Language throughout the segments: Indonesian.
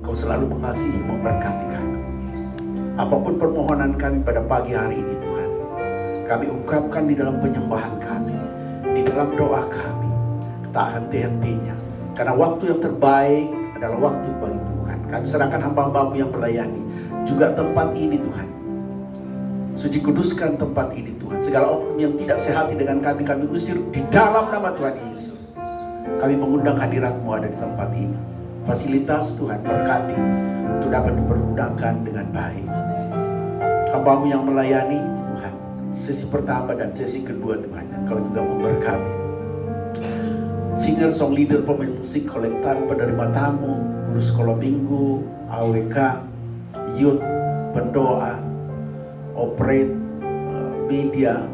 Kau selalu mengasihi, memberkati kami. Apapun permohonan kami pada pagi hari ini Tuhan, kami ungkapkan di dalam penyembahan kami, di dalam doa kami, tak henti-hentinya. Karena waktu yang terbaik adalah waktu bagi Tuhan. Kami serahkan hamba-Hamba-Mu yang melayani, juga tempat ini Tuhan. Suci kuduskan tempat ini Tuhan. Segala oknum yang tidak sehati dengan kami usir di dalam nama Tuhan Yesus. Kami mengundang hadirat-Mu ada di tempat ini. Fasilitas Tuhan berkati untuk dapat dipergunakan dengan baik. Hamba-Mu yang melayani Tuhan, sesi pertama dan sesi kedua Tuhan, Engkau juga memberkati. Singer, song leader, pemain musik, kolektor, penerima tamu, guru sekolah minggu, AWK, youth, pendoa, operate, media,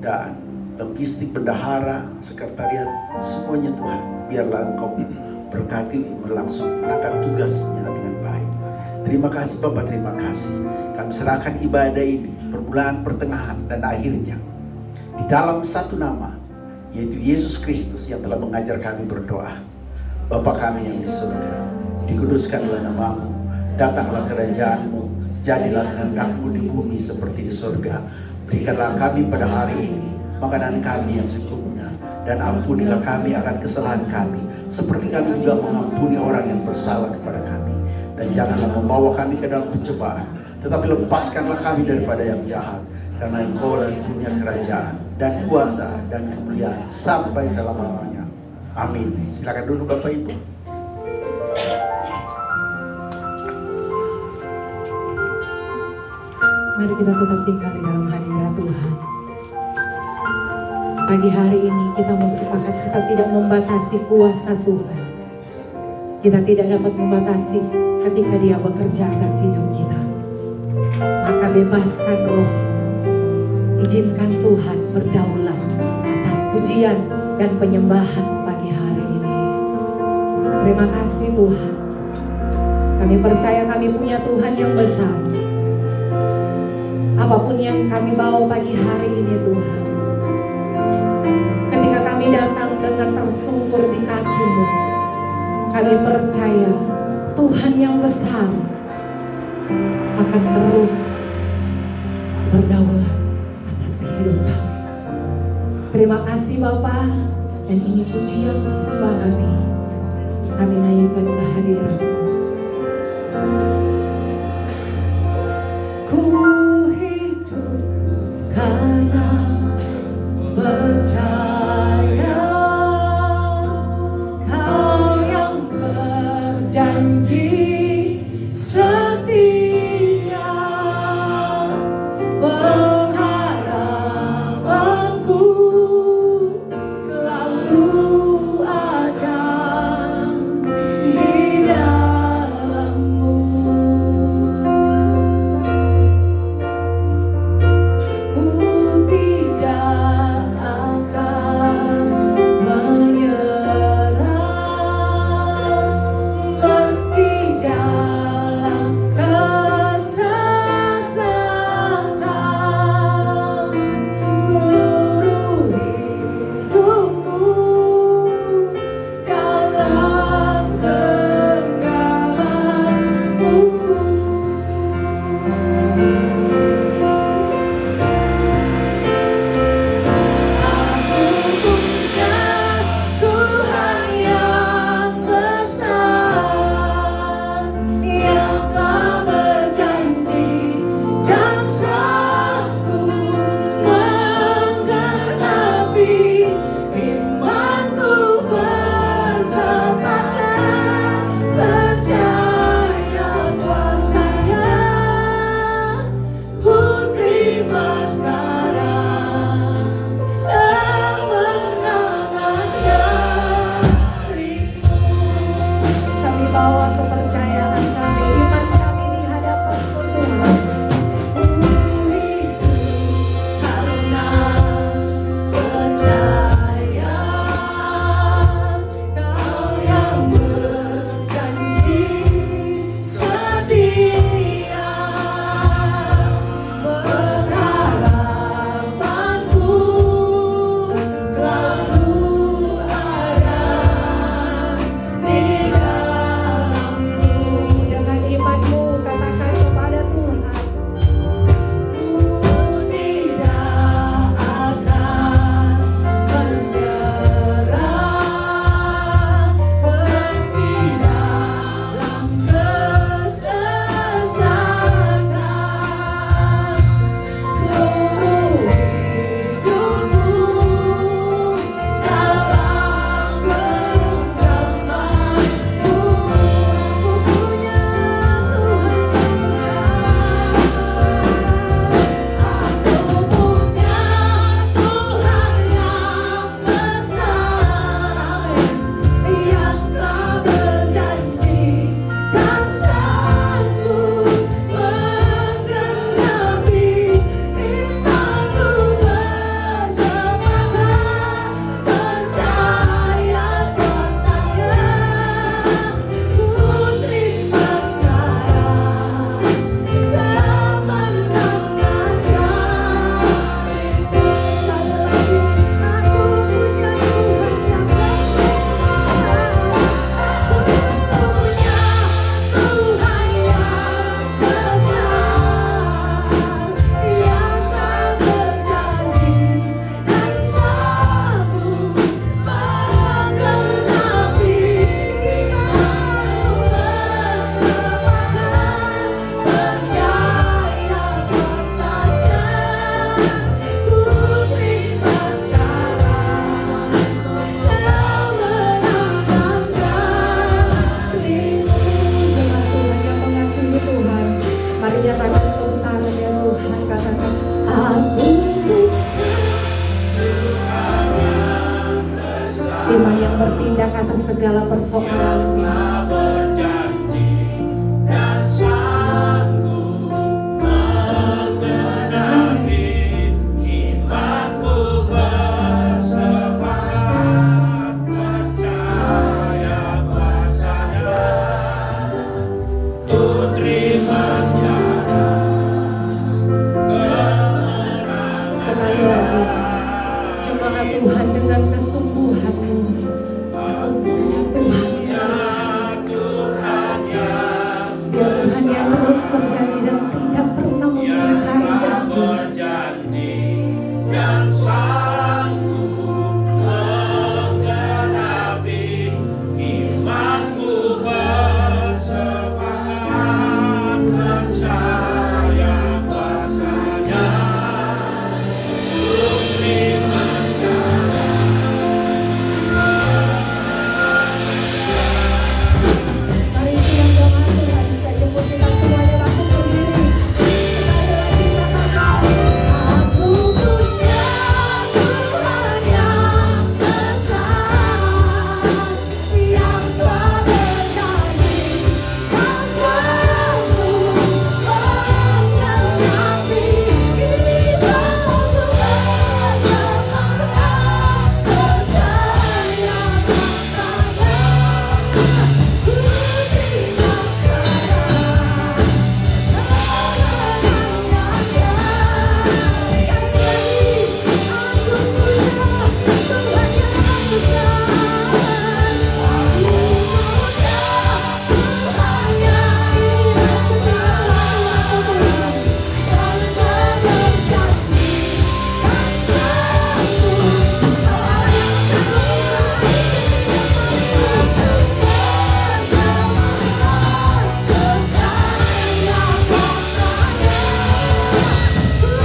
dan logistik, bendahara, sekretariat, semuanya Tuhan, biarlah Engkau berkati melaksanakan tugasnya dengan baik. Terima kasih Bapak, terima kasih. Kami serahkan ibadah ini, permulaan, pertengahan, dan akhirnya di dalam satu nama, yaitu Yesus Kristus yang telah mengajar kami berdoa. Bapa kami yang di surga, dikuduskanlah nama-Mu, datanglah kerajaan-Mu, jadilah kehendak-Mu di bumi seperti di surga. Berikanlah kami pada hari ini makanan kami yang secukupnya, dan ampunilah kami akan kesalahan kami, seperti kami juga mengampuni orang yang bersalah kepada kami. Dan janganlah membawa kami ke dalam pencobaan, tetapi lepaskanlah kami daripada yang jahat. Karena Engkau yang punya kerajaan dan kuasa dan kemuliaan sampai selama-lamanya. Amin. Silakan dulu Bapak Ibu. Mari kita tetap tinggal di dalam hadirat Tuhan. Pagi hari ini kita mau sepakat, kita tidak membatasi kuasa Tuhan. Kita tidak dapat membatasi ketika Dia bekerja atas hidup kita. Maka bebaskan roh, izinkan Tuhan berdaulat atas pujian dan penyembahan pagi hari ini. Terima kasih Tuhan. Kami percaya kami punya Tuhan yang besar. Apapun yang kami bawa pagi hari ini Tuhan, ketika kami datang dengan tersungkur di kaki-Mu, kami percaya Tuhan yang besar akan terus berdaulat atas hidup kami. Terima kasih Bapa, dan ini pujian sembah kami. Kami naikkan ke hadirat-Mu. Ku hidup karena percaya Kau yang berjanji setia, pengharapanku selalu ada di dalam atas segala persoalan. Sekali lagi, jemaat Tuhan dengan kesungguhan-Mu, Tuhan Dia Tuhan yang terus berjanji dan tidak pernah mengingkari janji. Mari siang doa Tuhan bisa jemput kita semuanya langsung berdiri. Sekali lagi katakan, aku punya Tuhan yang besar, yang telah berjanji tak sanggup menggenapi imanku bersama.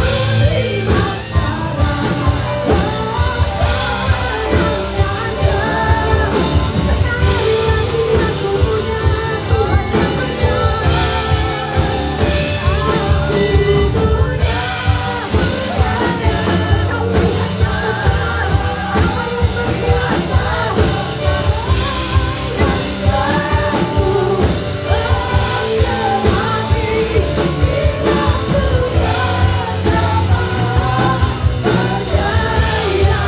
Percaya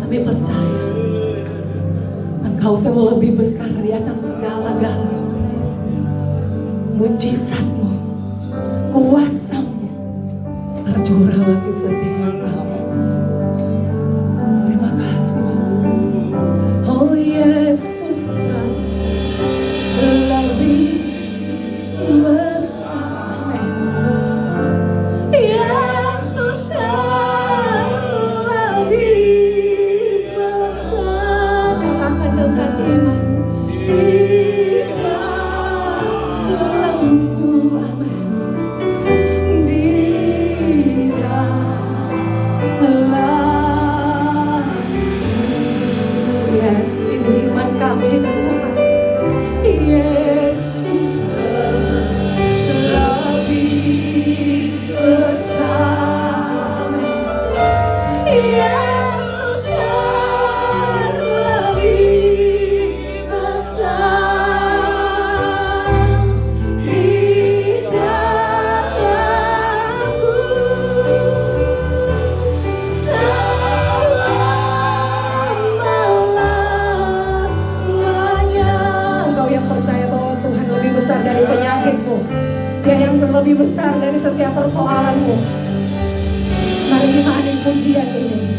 Kami percaya Engkau terlebih besar di atas segala-galanya. Mujizat-Mu, kuasa-Mu tercurah bagi setiap kami. Terima kasih. lebih besar dari setiap persoalanmu. Mari imani pujian ini,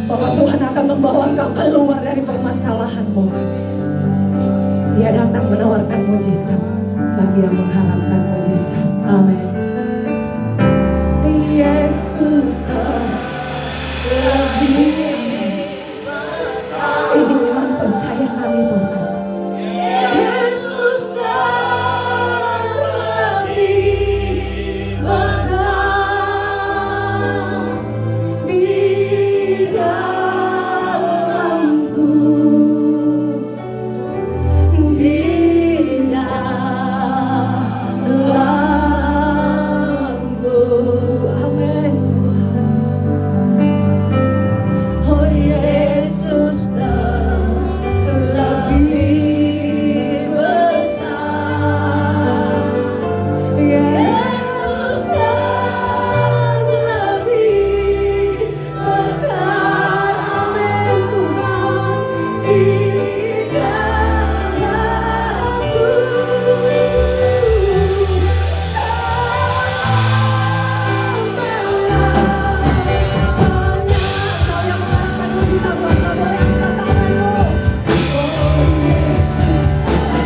bahwa Tuhan akan membawa engkau keluar dari permasalahanmu. Dia datang menawarkan mujizat bagi yang mengharapkan mujizat. Amin. Yesus lebih. Ini iman percaya kami Tuhan. Yesus lebih besar di dalamku, di dalamku. Amin Tuhan. Oh Yesus lebih besar. Yesus lebih besar. Amin Tuhan. Di dalamku. Kau yang mengharapkan mujizat, bangga boleh angkat tanganmu. Oh Yesus lebih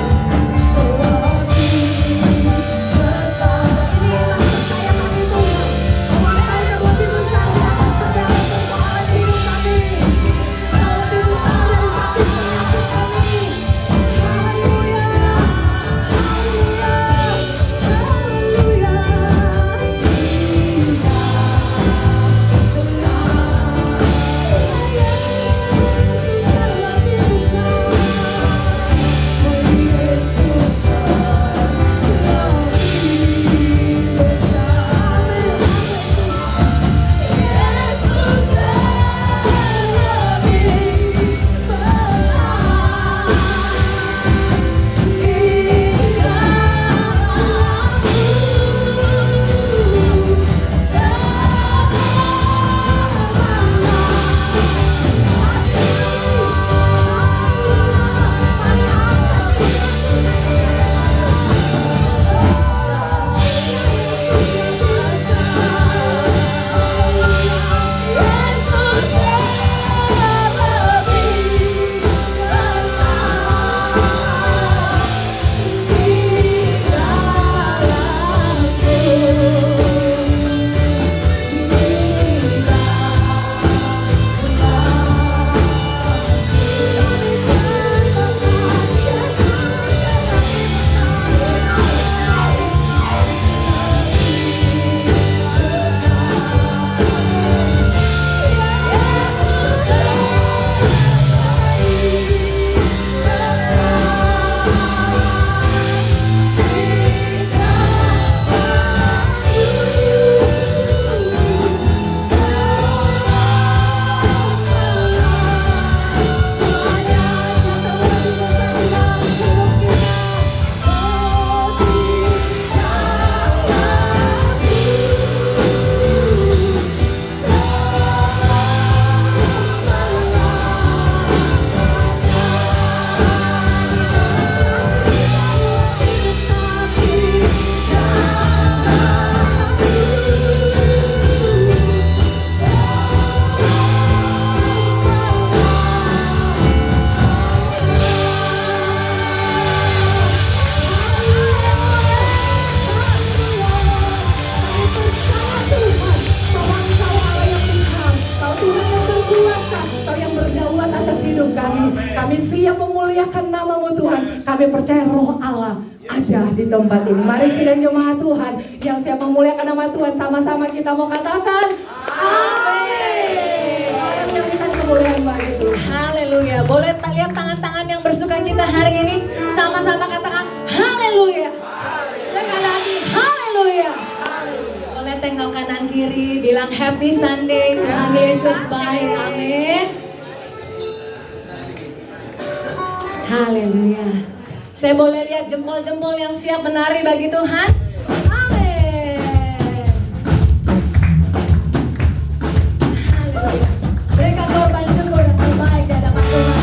besar. Ini iman percaya kami Tuhan, bahwa Engkau yang lebih besar di atas segala persoalan hidup kami. Engkau lebih besar dari sakit penyakit kami. Haleluya, haleluya, haleluya. Kami siap memuliakan nama-Mu Tuhan. Kami percaya roh Allah ada di tempat ini. Mari sidang jemaat Tuhan yang siap memuliakan nama Tuhan, sama-sama kita mau katakan amin. Orang yang kita kemuliaan bagi Tuhan. Haleluya. Boleh lihat tangan-tangan yang bersuka cita hari ini, sama-sama katakan haleluya. Sekali lagi haleluya. Boleh tengok kanan kiri, bilang happy Sunday, Tuhan Yesus baik. Amin. Haleluya. Saya boleh lihat jempol-jempol yang siap menari bagi Tuhan. Amin. Haleluya. Berikan korban syukur yang terbaik di hadapan Tuhan.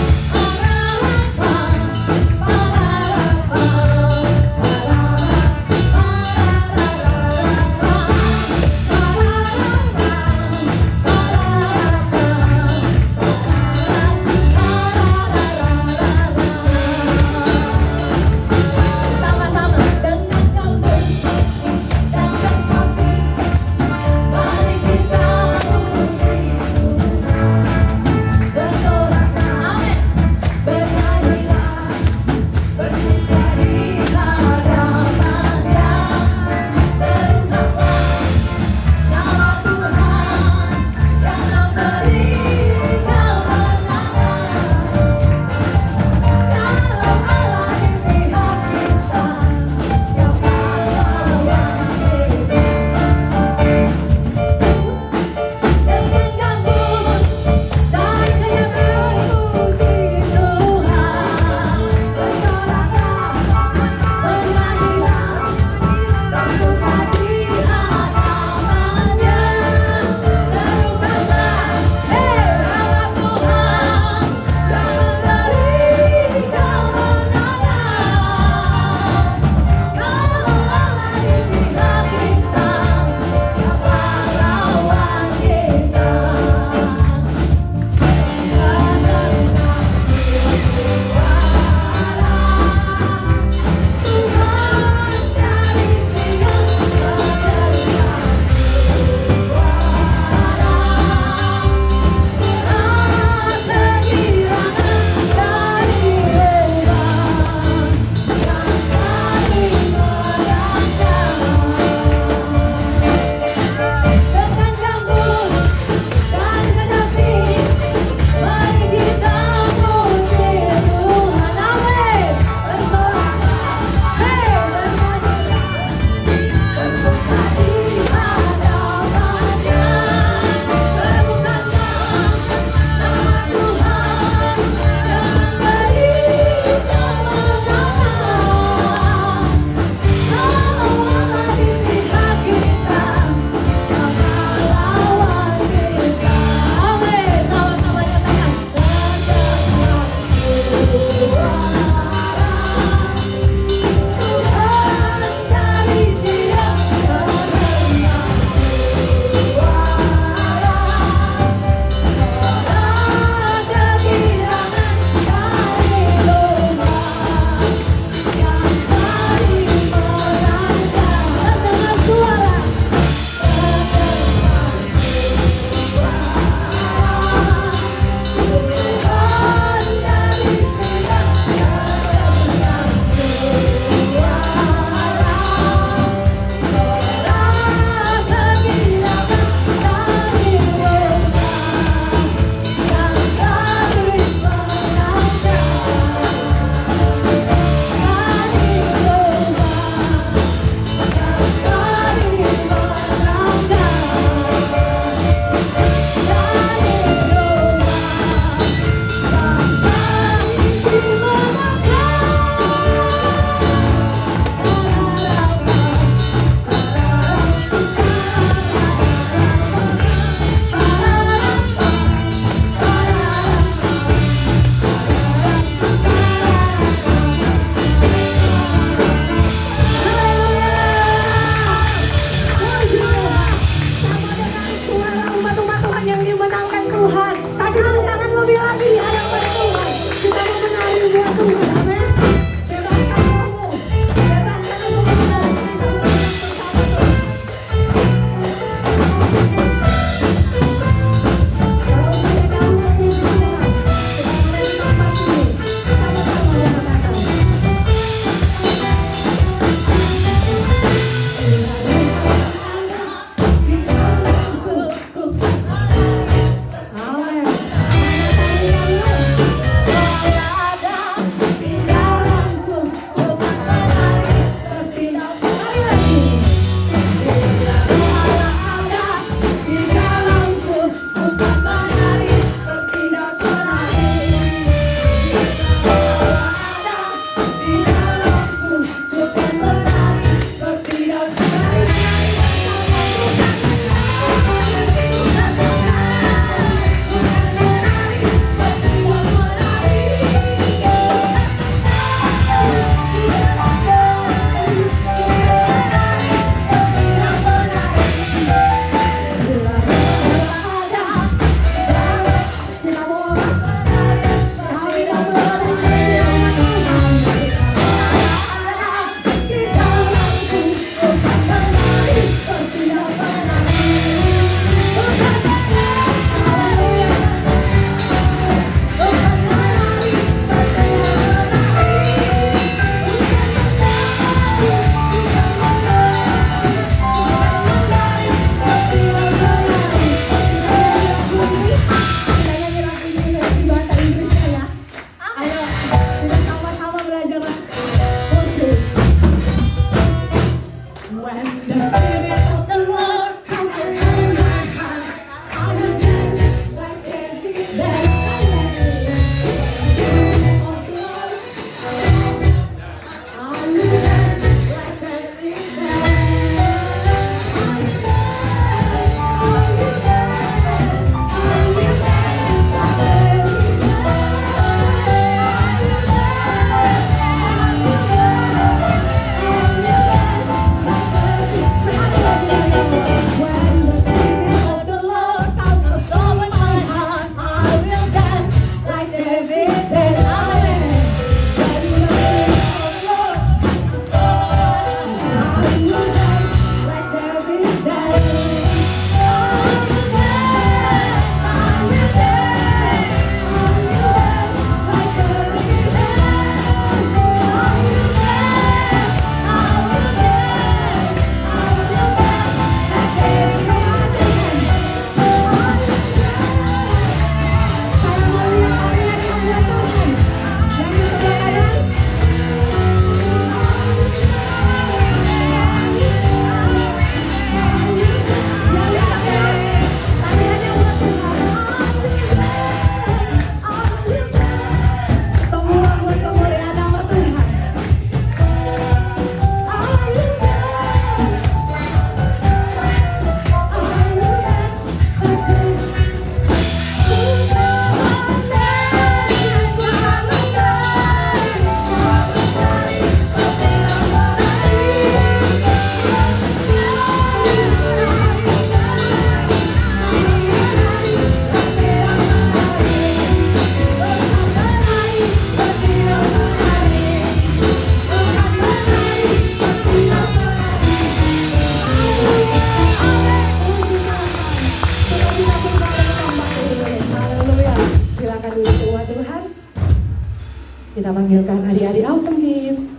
panggilkan adik-adik Awesome Kids.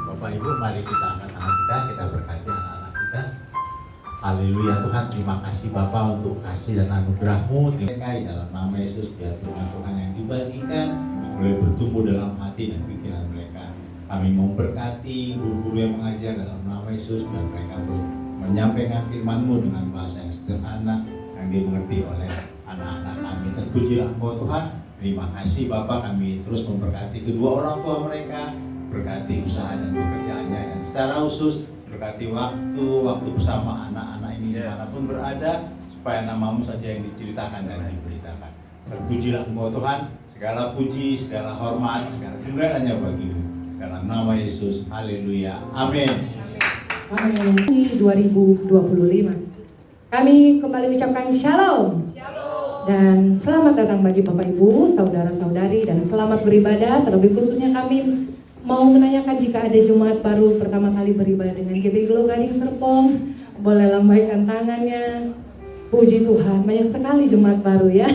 Bapak Ibu, mari kita angkat tangan kita berkati anak-anak kita. Haleluya Tuhan, terima kasih Bapak untuk kasih dan anugerah-Mu. Terima kasih dalam nama Yesus, biar firman Tuhan yang dibagikan boleh bertumbuh dalam hati dan pikiran mereka. Kami mau berkati guru-guru yang mengajar dalam nama Yesus, biar mereka menyampaikan firman-Mu dengan bahasa yang sederhana yang dimengerti oleh anak-anak kami. Terpujilah Engkau Tuhan. Terima kasih Bapak, kami terus memberkati kedua orang tua mereka, berkati usaha dan pekerjaannya, dan secara khusus berkati waktu bersama anak-anak ini dimanapun berada, supaya nama-Mu saja yang diceritakan dan diberitakan. Terpujilah Engkau Tuhan, segala puji, segala hormat, segala kemuliaan hanya bagi-Mu. Dalam nama Yesus, haleluya, amin. Amin. 2025. Kami kembali ucapkan shalom. Dan selamat datang bagi Bapak Ibu, saudara-saudari, dan selamat beribadah. Terlebih khususnya kami mau menanyakan jika ada jemaat baru pertama kali beribadah dengan GBI Glow Gading Serpong, boleh lambaikan tangannya. Puji Tuhan, banyak sekali jemaat baru ya.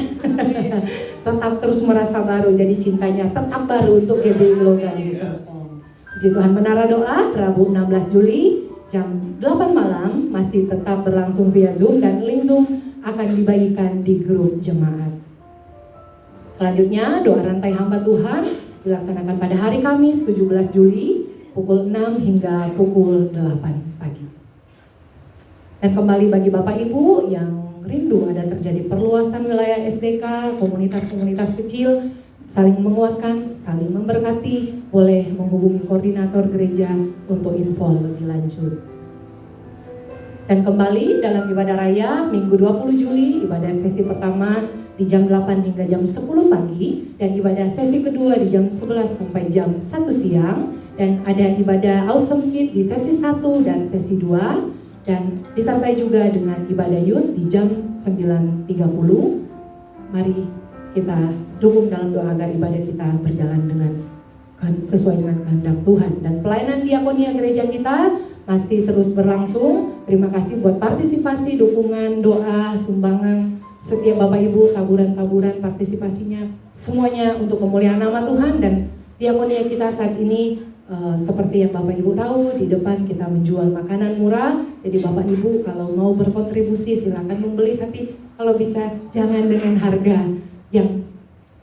Tetap terus merasa baru, jadi cintanya tetap baru untuk GBI Glow Gading Serpong. Puji Tuhan. Menara Doa Rabu 16 Juli jam 8 malam masih tetap berlangsung via Zoom, dan link Zoom akan dibagikan di grup jemaat. Selanjutnya doa rantai hamba Tuhan dilaksanakan pada hari Kamis 17 Juli pukul 6 hingga pukul 8 pagi. Dan kembali bagi Bapak Ibu yang rindu ada terjadi perluasan wilayah SDK, komunitas-komunitas kecil, saling menguatkan, saling memberkati, boleh menghubungi koordinator gereja untuk info lebih lanjut. Dan kembali dalam ibadah raya Minggu 20 Juli, ibadah sesi pertama di jam 8 hingga jam 10 pagi, dan ibadah sesi kedua di jam 11 sampai jam 1 siang, dan ada ibadah Awesome Kids di sesi 1 dan sesi 2, dan disertai juga dengan ibadah youth di jam 9.30. Mari kita dukung dalam doa agar ibadah kita berjalan dengan sesuai dengan kehendak Tuhan. Dan pelayanan diakonia gereja kita masih terus berlangsung. Terima kasih buat partisipasi, dukungan, doa, sumbangan setiap Bapak Ibu, taburan-taburan partisipasinya, semuanya untuk kemuliaan nama Tuhan. Dan diakonia kita saat ini seperti yang Bapak Ibu tahu, di depan kita menjual makanan murah. Jadi Bapak Ibu kalau mau berkontribusi silakan membeli, tapi kalau bisa jangan dengan harga yang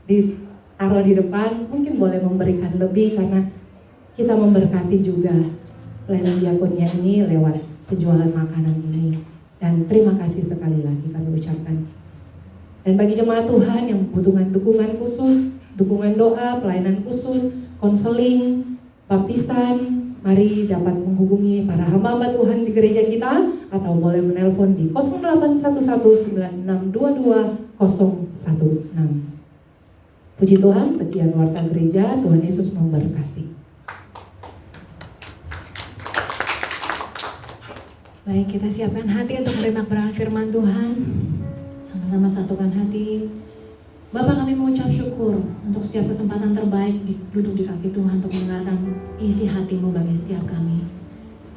ditaruh di depan, mungkin boleh memberikan lebih karena kita memberkati juga pelayanan diakonia ini lewat penjualan makanan ini. Dan terima kasih sekali lagi kami ucapkan. Dan bagi jemaat Tuhan yang membutuhkan dukungan khusus, dukungan doa, pelayanan khusus, konseling, baptisan, mari dapat menghubungi para hamba-hamba Tuhan di gereja kita, atau boleh menelpon di 081196220016. Puji Tuhan, sekian warta gereja. Tuhan Yesus memberkati. Baik, kita siapkan hati untuk menerima kebenaran firman Tuhan. Sama-sama satukan hati. Bapak, kami mengucap syukur untuk setiap kesempatan terbaik duduk di kaki Tuhan untuk mendengarkan isi hati-Mu bagi setiap kami.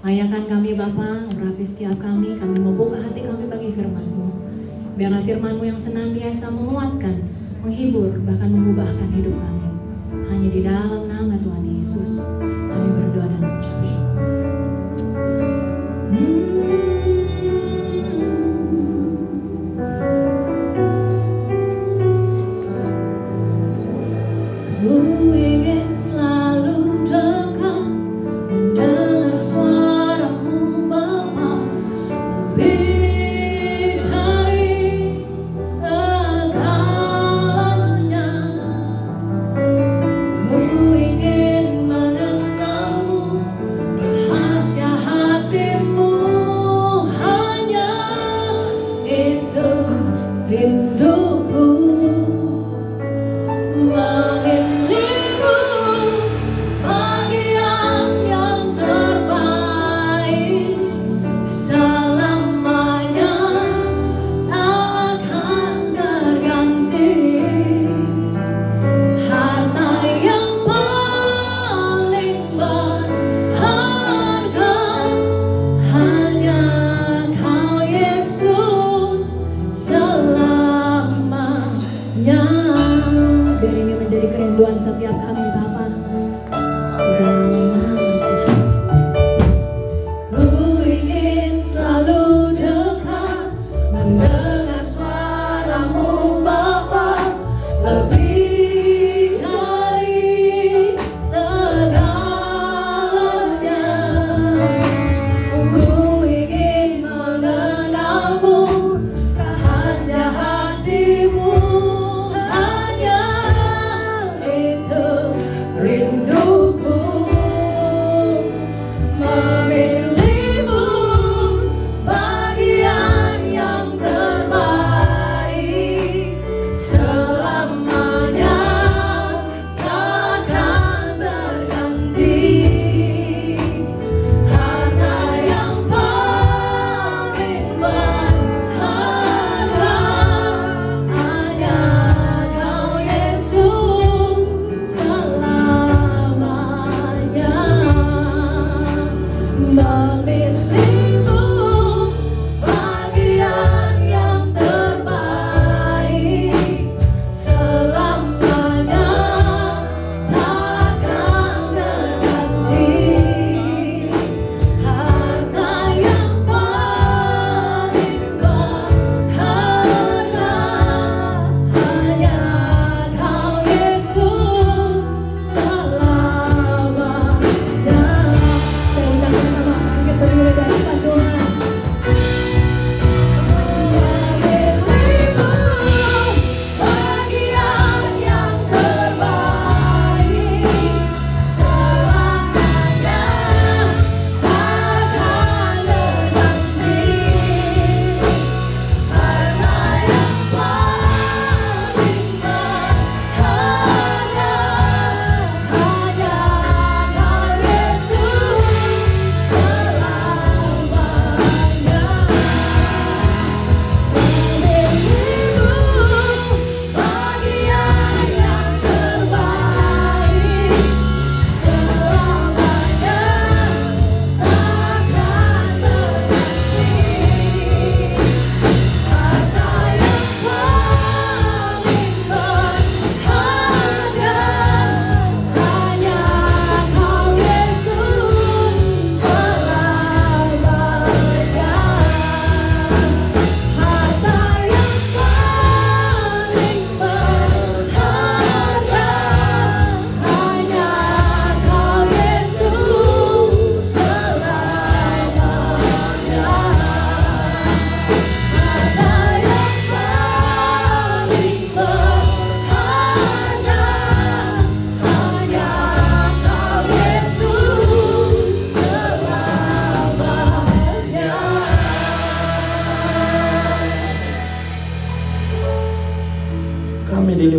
Layakan kami Bapak, urapi setiap kami membuka hati kami bagi firman-Mu. Biarlah firman-Mu yang senantiasa menguatkan, menghibur, bahkan mengubahkan hidup kami. Hanya di dalam nama Tuhan Yesus kami berdoa dan mengucap syukur. Ku ingin selalu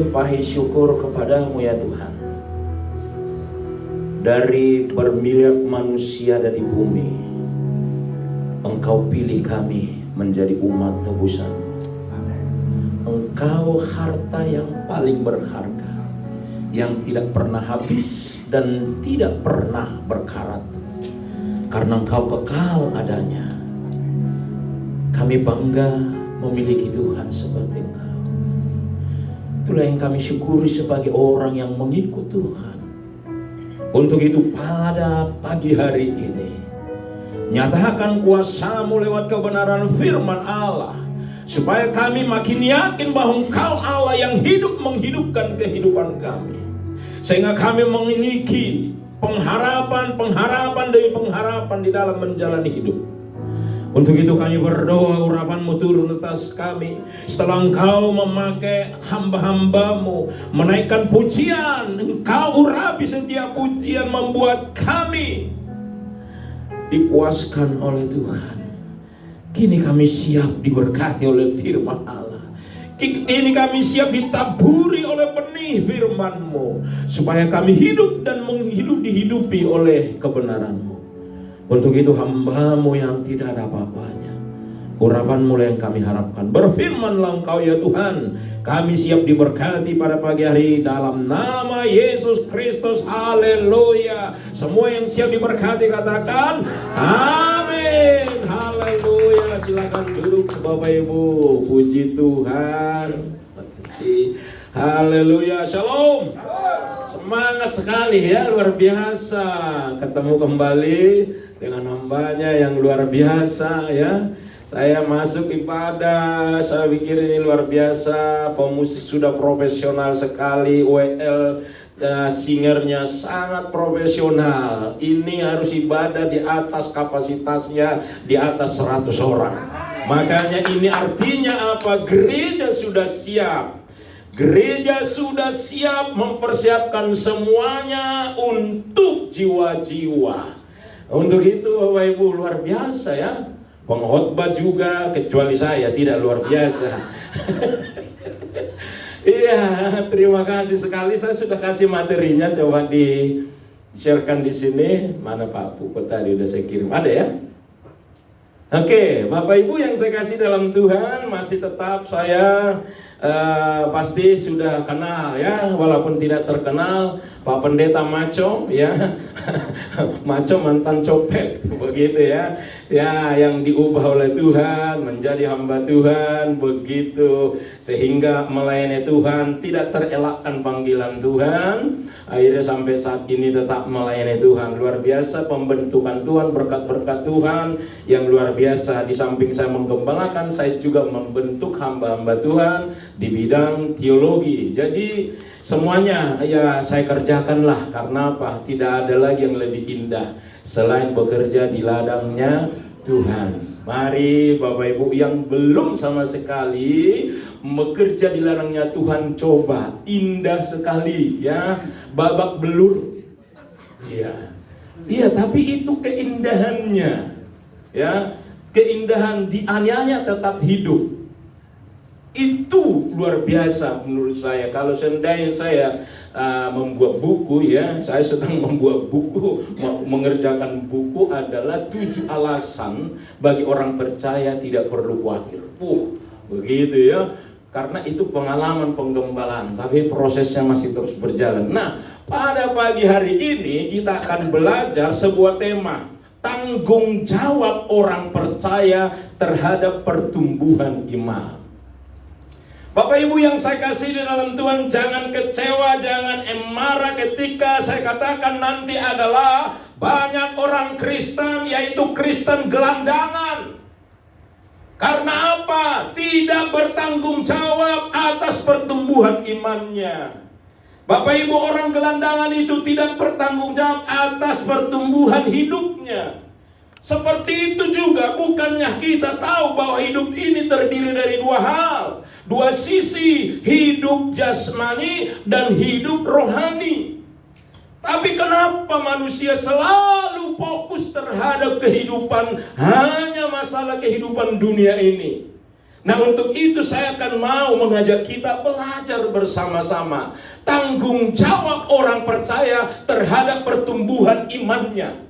limpahi syukur kepadamu ya Tuhan. Dari bermiliar manusia dari bumi, Engkau pilih kami menjadi umat tebusan. Engkau harta yang paling berharga, yang tidak pernah habis dan tidak pernah berkarat, karena Engkau kekal adanya. Kami bangga memiliki Tuhan seperti Engkau. Itulah yang kami syukuri sebagai orang yang mengikut Tuhan. Untuk itu pada pagi hari ini, nyatakan kuasa-Mu lewat kebenaran firman Allah, supaya kami makin yakin bahwa Engkau Allah yang hidup menghidupkan kehidupan kami, sehingga kami memiliki pengharapan demi pengharapan di dalam menjalani hidup. Untuk itu kami berdoa urapan-Mu turun atas kami. Setelah Engkau memakai hamba-hamba-Mu menaikkan pujian, Engkau urapi setiap pujian, membuat kami dipuaskan oleh Tuhan. Kini kami siap diberkati oleh firman Allah. Kini kami siap ditaburi oleh benih firman-Mu, supaya kami hidup dan dihidupi oleh kebenaran-Mu. Untuk itu hamba-Mu yang tidak ada apa-apanya, urapan-Mu yang kami harapkan. Berfirmanlah Engkau ya Tuhan, kami siap diberkati pada pagi hari dalam nama Yesus Kristus. Haleluya. Semua yang siap diberkati katakan amin. Haleluya. Silakan duduk Bapak Ibu. Puji Tuhan. Terima kasih. Haleluya. Shalom. Semangat sekali ya, luar biasa ketemu kembali dengan hambanya yang luar biasa ya. Saya masuk ibadah, saya pikir ini luar biasa, pemusik sudah profesional sekali, WL singernya sangat profesional. Ini harus ibadah di atas kapasitasnya, di atas 100 orang. Makanya ini artinya apa? Gereja sudah siap. Gereja sudah siap mempersiapkan semuanya untuk jiwa-jiwa. Untuk itu Bapak Ibu luar biasa ya. Pengkhotbah juga, kecuali saya tidak luar biasa. Iya, terima kasih sekali. Saya sudah kasih materinya, coba di-sharekan di sini. Mana Pak Puput tadi udah saya kirim, ada ya? Oke, Bapak Ibu yang saya kasih dalam Tuhan, masih tetap saya pasti sudah kenal ya, walaupun tidak terkenal Pak Pendeta Maco ya. Maco mantan copet begitu ya. Ya, yang diubah oleh Tuhan menjadi hamba Tuhan begitu, sehingga melayani Tuhan tidak terelakkan panggilan Tuhan. Akhirnya sampai saat ini tetap melayani Tuhan. Luar biasa pembentukan Tuhan, berkat-berkat Tuhan yang luar biasa. Di samping saya menggembalakan, saya juga membentuk hamba-hamba Tuhan di bidang teologi. Jadi semuanya ya saya kerjakanlah. Karena apa? Tidak ada lagi yang lebih indah selain bekerja di ladangnya Tuhan. Mari Bapak Ibu yang belum sama sekali bekerja di ladangnya Tuhan, coba, indah sekali ya, babak belur. Iya. Iya, tapi itu keindahannya. Ya, keindahan dianiaya tetap hidup. Itu luar biasa menurut saya. Kalau seandainya saya membuat buku ya, saya sedang membuat buku, mengerjakan buku adalah 7 alasan bagi orang percaya tidak perlu khawatir. Begitu ya. Karena itu pengalaman penggembalaan, tapi prosesnya masih terus berjalan. Nah, pada pagi hari ini kita akan belajar sebuah tema, tanggung jawab orang percaya terhadap pertumbuhan iman. Bapak Ibu yang saya kasih di dalam Tuhan, jangan kecewa, jangan marah ketika saya katakan nanti adalah banyak orang Kristen, yaitu Kristen gelandangan. Karena apa? Tidak bertanggung jawab atas pertumbuhan imannya. Bapak Ibu, orang gelandangan itu tidak bertanggung jawab atas pertumbuhan hidupnya. Seperti itu juga, bukannya kita tahu bahwa hidup ini terdiri dari 2 hal, 2 sisi, hidup jasmani dan hidup rohani. Tapi kenapa manusia selalu fokus terhadap kehidupan, hanya masalah kehidupan dunia ini? Nah, untuk itu saya akan mau mengajak kita belajar bersama-sama tanggung jawab orang percaya terhadap pertumbuhan imannya.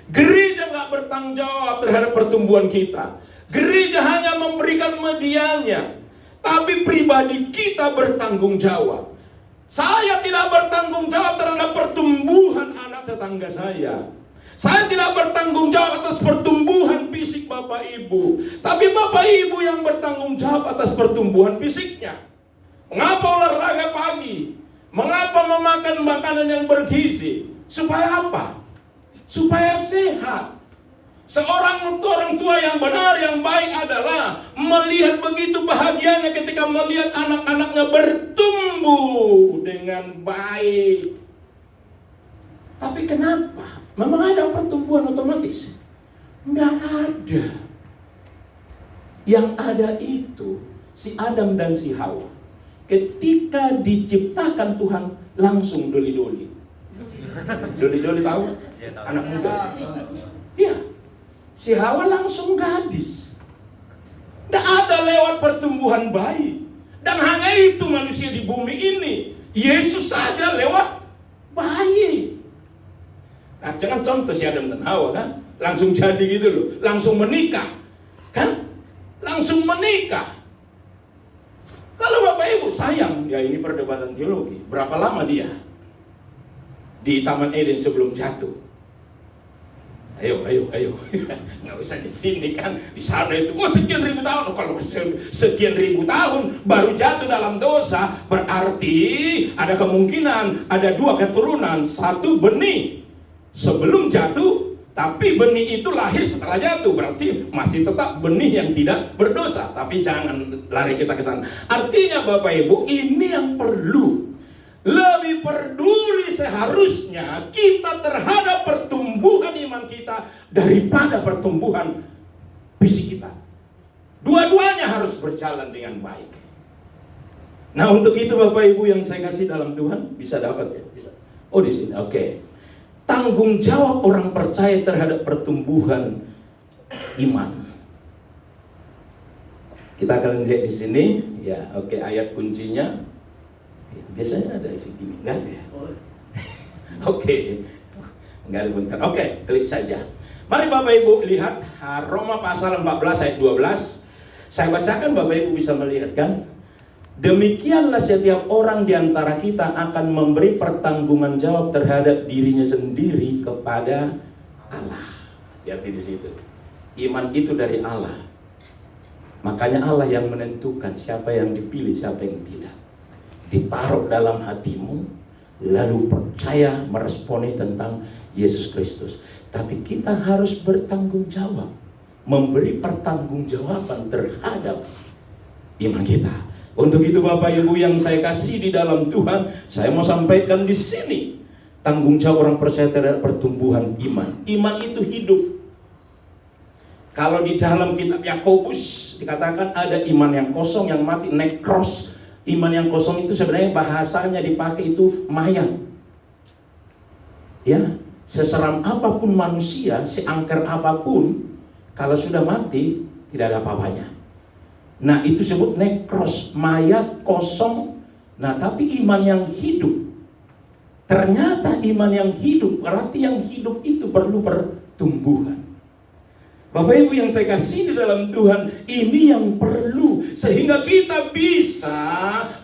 Gereja nggak bertanggung jawab terhadap pertumbuhan kita. Gereja hanya memberikan medianya, tapi pribadi kita bertanggung jawab. Saya tidak bertanggung jawab terhadap pertumbuhan anak tetangga saya. Saya tidak bertanggung jawab atas pertumbuhan fisik Bapak Ibu. Tapi Bapak Ibu yang bertanggung jawab atas pertumbuhan fisiknya. Mengapa olahraga pagi? Mengapa memakan makanan yang bergizi? Supaya apa? Supaya sehat. Seorang orang tua yang benar, yang baik adalah melihat begitu bahagianya ketika melihat anak-anaknya bertumbuh dengan baik. Tapi kenapa? Memang ada pertumbuhan otomatis? Nggak ada. Yang ada itu si Adam dan si Hawa. Ketika diciptakan Tuhan langsung doli-doli. Doli-doli tahu? Anak muda. Iya. Si Hawa langsung gadis. Nggak ada lewat pertumbuhan bayi. Dan hanya itu manusia di bumi ini. Yesus saja lewat bayi. Nah, jangan contoh si Adam dan Hawa kan, langsung jadi gitu loh, langsung menikah, kan? Langsung menikah. Lalu Bapak Ibu sayang, ya ini perdebatan teologi. Berapa lama dia di Taman Eden sebelum jatuh? Ayo, nggak usah di sini kan, di sana itu. Sekian ribu tahun. Kalau sekian ribu tahun baru jatuh dalam dosa, berarti ada kemungkinan ada dua keturunan, satu benih sebelum jatuh, tapi benih itu lahir setelah jatuh, berarti masih tetap benih yang tidak berdosa. Tapi jangan lari kita ke sana. Artinya Bapak Ibu, ini yang perlu. Lebih peduli seharusnya kita terhadap pertumbuhan iman kita daripada pertumbuhan fisik kita. Dua-duanya harus berjalan dengan baik. Nah, untuk itu Bapak Ibu yang saya kasih dalam Tuhan, bisa dapat ya? Bisa. Oh, di sini. Oke. Tanggung jawab orang percaya terhadap pertumbuhan iman. Kita akan lihat di sini, ya, oke, ayat kuncinya. Biasanya ada isi gini, enggak ada ya? Oke, enggak ada bentar. Oke, klik saja. Mari Bapak Ibu lihat Roma pasal 14 ayat 12. Saya bacakan, Bapak Ibu bisa melihat kan? Demikianlah setiap orang di antara kita akan memberi pertanggungan jawab terhadap dirinya sendiri kepada Allah. Hati-hati di situ. Iman itu dari Allah. Makanya Allah yang menentukan siapa yang dipilih, siapa yang tidak. Ditaruh dalam hatimu, lalu percaya meresponi tentang Yesus Kristus. Tapi kita harus bertanggung jawab, memberi pertanggungjawaban terhadap iman kita. Untuk itu Bapak Ibu yang saya kasih di dalam Tuhan, saya mau sampaikan di sini tanggung jawab orang percaya terhadap pertumbuhan iman. Iman itu hidup. Kalau di dalam kitab Yakobus dikatakan ada iman yang kosong, yang mati, nekros. Iman yang kosong itu sebenarnya bahasanya dipakai itu mayat. Ya, seseram apapun manusia, seangker apapun, kalau sudah mati tidak ada apa-apanya. Nah, itu disebut nekros, mayat kosong. Nah, tapi iman yang hidup. Ternyata iman yang hidup, berarti yang hidup itu perlu pertumbuhan. Bapak Ibu yang saya kasih di dalam Tuhan, ini yang perlu sehingga kita bisa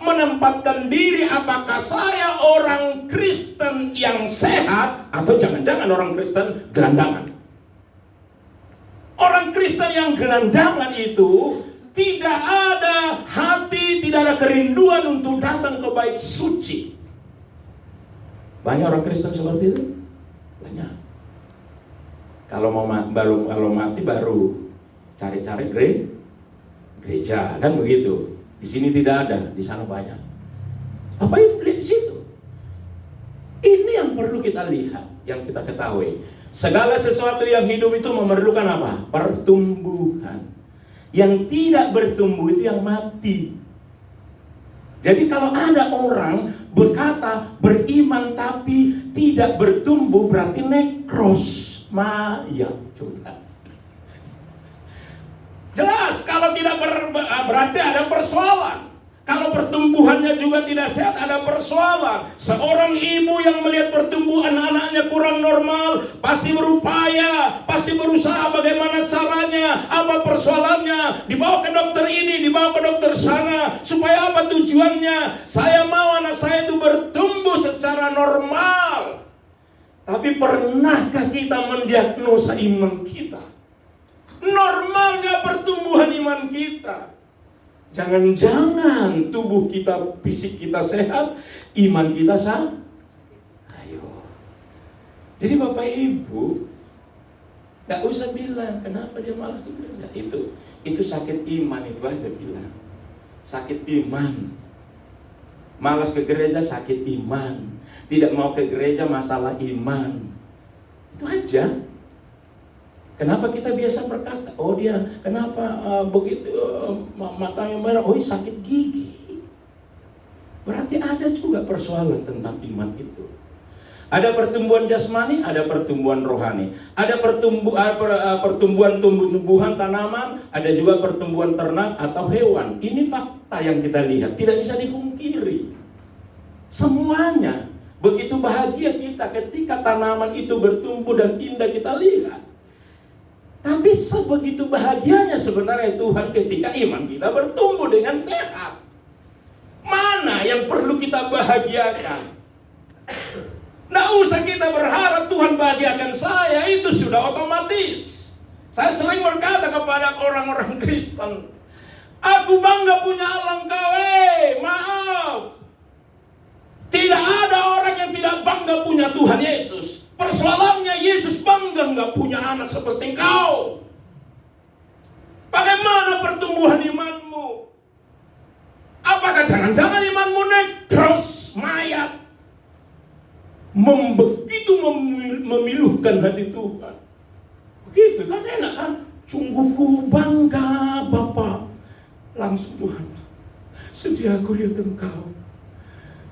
menempatkan diri apakah saya orang Kristen yang sehat atau jangan-jangan orang Kristen gelandangan. Orang Kristen yang gelandangan itu tidak ada hati, tidak ada kerinduan untuk datang ke bait suci. Banyak orang Kristen seperti itu? Banyak. Kalau mati baru cari-cari gereja, kan begitu. Di sini tidak ada, di sana banyak. Apa yang lihat di situ? Ini yang perlu kita lihat, yang kita ketahui. Segala sesuatu yang hidup itu memerlukan apa? Pertumbuhan. Yang tidak bertumbuh itu yang mati. Jadi kalau ada orang berkata beriman tapi tidak bertumbuh, berarti nekros, mayat. Coba. Jelas kalau tidak berarti ada persoalan. Kalau pertumbuhannya juga tidak sehat, ada persoalan. Seorang ibu yang melihat pertumbuhan anak-anaknya kurang normal, pasti berupaya, pasti berusaha bagaimana caranya, apa persoalannya, dibawa ke dokter ini, dibawa ke dokter sana, supaya apa tujuannya? Saya mau anak saya itu bertumbuh secara normal. Tapi pernahkah kita mendiagnosa iman kita? Normalnya pertumbuhan iman kita. Jangan-jangan tubuh kita, fisik kita sehat, iman kita sah. Ayo. Jadi Bapak Ibu, gak usah bilang kenapa dia malas ke gereja. Itu sakit iman, itu aja bilang. Sakit iman. Malas ke gereja sakit iman. Tidak mau ke gereja masalah iman. Itu aja. Kenapa kita biasa berkata, oh dia kenapa begitu matanya merah, oh sakit gigi. Berarti ada juga persoalan tentang iman itu. Ada pertumbuhan jasmani, ada pertumbuhan rohani. Ada pertumbuhan tumbuhan tanaman, ada juga pertumbuhan ternak atau hewan. Ini fakta yang kita lihat, tidak bisa dipungkiri. Semuanya begitu bahagia kita ketika tanaman itu bertumbuh dan indah kita lihat. Tapi sebegitu bahagianya sebenarnya Tuhan ketika iman kita bertumbuh dengan sehat. Mana yang perlu kita bahagiakan? Nggak usah kita berharap Tuhan bahagiakan saya, itu sudah otomatis. Saya sering berkata kepada orang-orang Kristen, aku bangga punya Allah engkau, maaf. Tidak ada orang yang tidak bangga punya Tuhan Yesus. Persoalannya Yesus bangga nggak punya anak seperti engkau. Bagaimana pertumbuhan imanmu? Apakah jangan-jangan imanmu nekros, mayat? Begitu memiluhkan hati Tuhan. Begitu kan enak kan? Sungguhku bangga Bapa. Langsung Tuhan, sedih aku lihat engkau.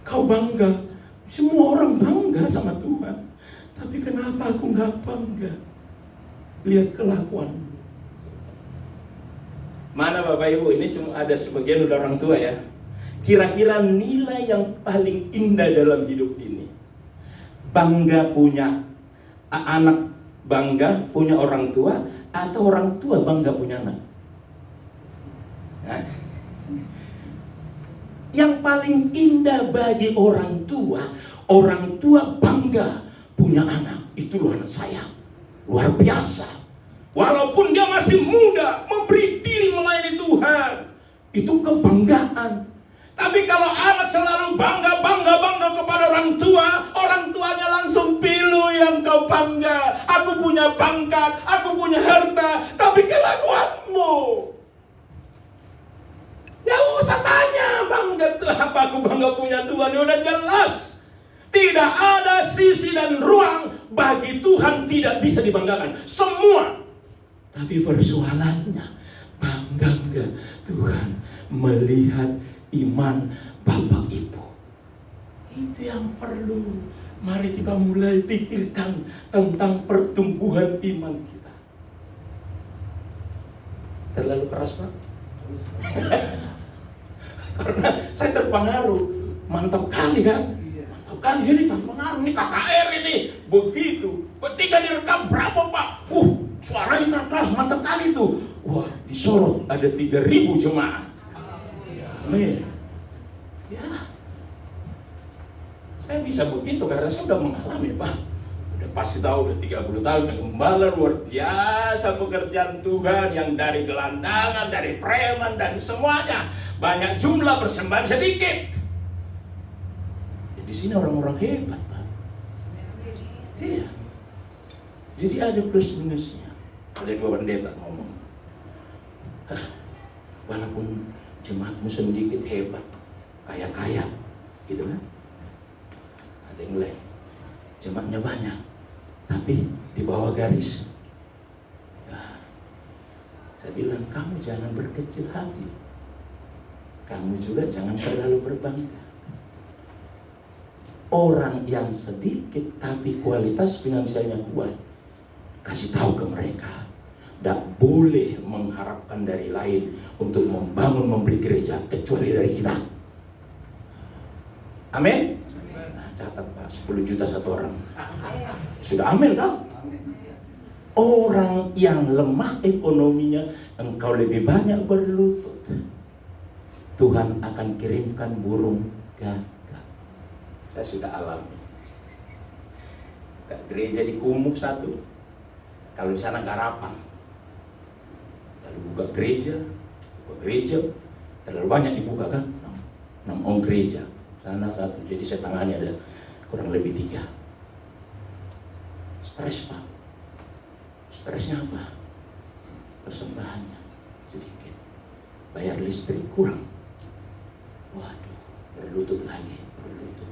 Kau bangga. Semua orang bangga sama Tuhan. Tapi kenapa aku nggak bangga? Lihat kelakuanmu. Mana Bapak Ibu, ini semua ada sebagian udah orang tua ya. Kira-kira nilai yang paling indah dalam hidup ini, bangga punya anak, bangga punya orang tua, atau orang tua bangga punya anak? Nah, yang paling indah bagi orang tua bangga punya anak. Itu loh anak saya, luar biasa. Walaupun dia masih muda, memberi diri melayani Tuhan, itu kebanggaan. Tapi kalau anak selalu bangga kepada orang tuanya langsung pilu yang kau bangga. Aku punya pangkat, aku punya harta, tapi kelakuanmu. Ya usah tanya bangga tuh apa aku bangga punya Tuhan, ya udah jelas. Tidak ada sisi dan ruang bagi Tuhan tidak bisa dibanggakan. Semua. Tapi persoalannya, bangga enggak Tuhan melihat iman Bapak Ibu? Itu yang perlu. Mari kita mulai pikirkan tentang pertumbuhan iman kita. Terlalu keras Pak? Karena saya terpengaruh. Mantap kali kan? Mantap kali ini terpengaruh. Ini KKR ini. Begitu. Ketika direkam berapa Pak? Suaranya keras, mantap kali itu. Wah, di Solo ada 3.000 jemaat. Amin. Ya. Saya bisa begitu karena saya sudah mengalami Pak. Udah pasti tahu, udah 30 tahun gembala luar biasa pekerjaan Tuhan yang dari gelandangan, dari preman dan semuanya. Banyak jumlah persembahan sedikit. Di sini orang-orang hebat Pak. Iya. Jadi ada plus minusnya. Ada 2 pendeta ngomong, walaupun jemaatmu sedikit hebat, kaya-kaya, gitu kan? Ada yang lain, jemaatnya banyak, tapi di bawah garis. Nah, saya bilang, kamu jangan berkecil hati, kamu juga jangan terlalu berbangga. Orang yang sedikit tapi kualitas finansialnya kuat, kasih tahu ke mereka tidak boleh mengharapkan dari lain untuk membangun, membeli gereja, kecuali dari kita. Amin. Nah, catat Pak, 10 juta satu orang. Sudah amin kan? Orang yang lemah ekonominya, engkau lebih banyak berlutut, Tuhan akan kirimkan burung gagak. Saya sudah alami. Gereja di Kumuh satu, kalau di sana garapan, lalu buka gereja, terlalu banyak dibuka kan, 6 on gereja, sana satu, jadi saya tangani ada kurang lebih 3. Stres Pak. Stresnya apa? Persembahannya sedikit, bayar listrik kurang. Waduh, berlutut lagi, berlutut.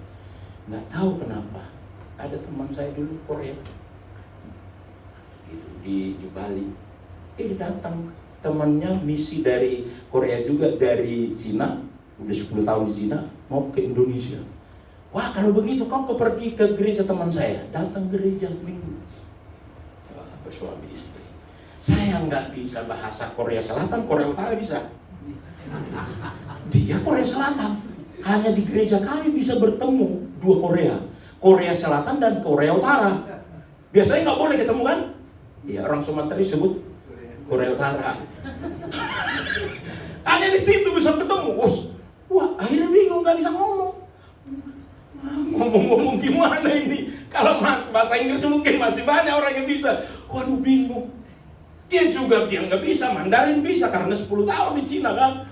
Nggak tahu kenapa. Ada teman saya dulu Korea, gitu, di Bali. Datang temannya misi dari Korea juga, dari Cina, udah 10 tahun di Cina, mau ke Indonesia. Wah, kalau begitu kau pergi ke gereja teman saya. Datang gereja minggu. Wah, bersuami istri. Saya nggak bisa bahasa Korea Selatan, Korea Utara bisa. Dia Korea Selatan. Hanya di gereja kami bisa bertemu 2 Korea. Korea Selatan dan Korea Utara. Biasanya nggak boleh ketemu kan? Iya, orang Sumatera disebut Korea Utara. Hanya di situ bisa ketemu. Wah, akhirnya bingung, nggak bisa ngomong. Ngomong gimana ini? Kalau bahasa Inggris mungkin masih banyak orang yang bisa. Waduh, bingung. Dia nggak bisa, Mandarin bisa karena 10 tahun di Cina kan.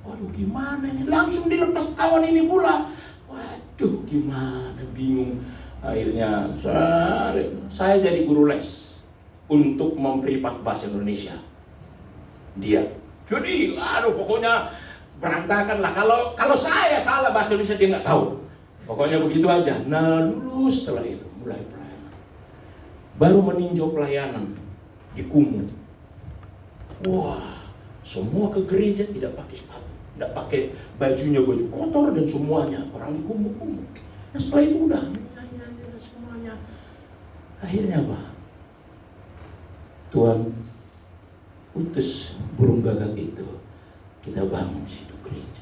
Waduh, gimana ini? Langsung dilepas kawan ini pula. Waduh, gimana? Bingung. Akhirnya saya jadi guru les untuk memprivat bahasa Indonesia. Dia. Jadi, pokoknya berantakan lah. Kalau saya salah bahasa Indonesia dia nggak tahu. Pokoknya begitu aja. Nah, lulus setelah itu mulai pelayanan. Baru meninjau pelayanan di Kumuh. Wah, semua ke gereja tidak pakai sepatu, tidak pakai bajunya, baju kotor dan semuanya. Orang di Kumuh. Nah, setelah itu udah nyanyi semuanya. Akhirnya apa? Tuhan utus burung gagak itu. Kita bangun situ gereja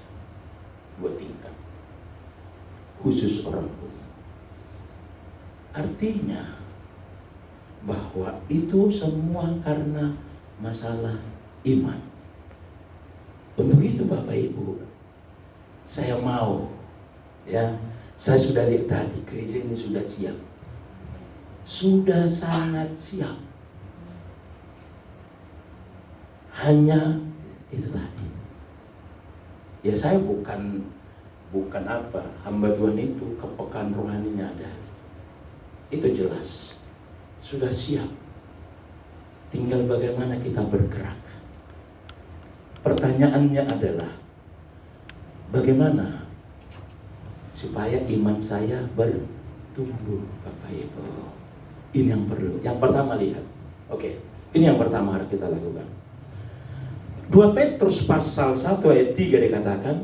2 tingkat. Khusus orang Kumuh. Artinya bahwa itu semua karena masalah iman. Untuk itu Bapak Ibu, saya mau, saya sudah lihat tadi gereja ini sudah siap, sudah sangat siap. Hanya itu tadi. Ya, saya bukan hamba Tuhan itu, kepekaan rohaninya ada. Itu jelas. Sudah siap. Tinggal bagaimana kita bergerak. Pertanyaannya adalah bagaimana supaya iman saya bertumbuh, Bapak Ibu. Ini yang perlu. Yang pertama lihat. Oke, ini yang pertama harus kita lakukan. 2 Petrus pasal 1 ayat 3 dikatakan,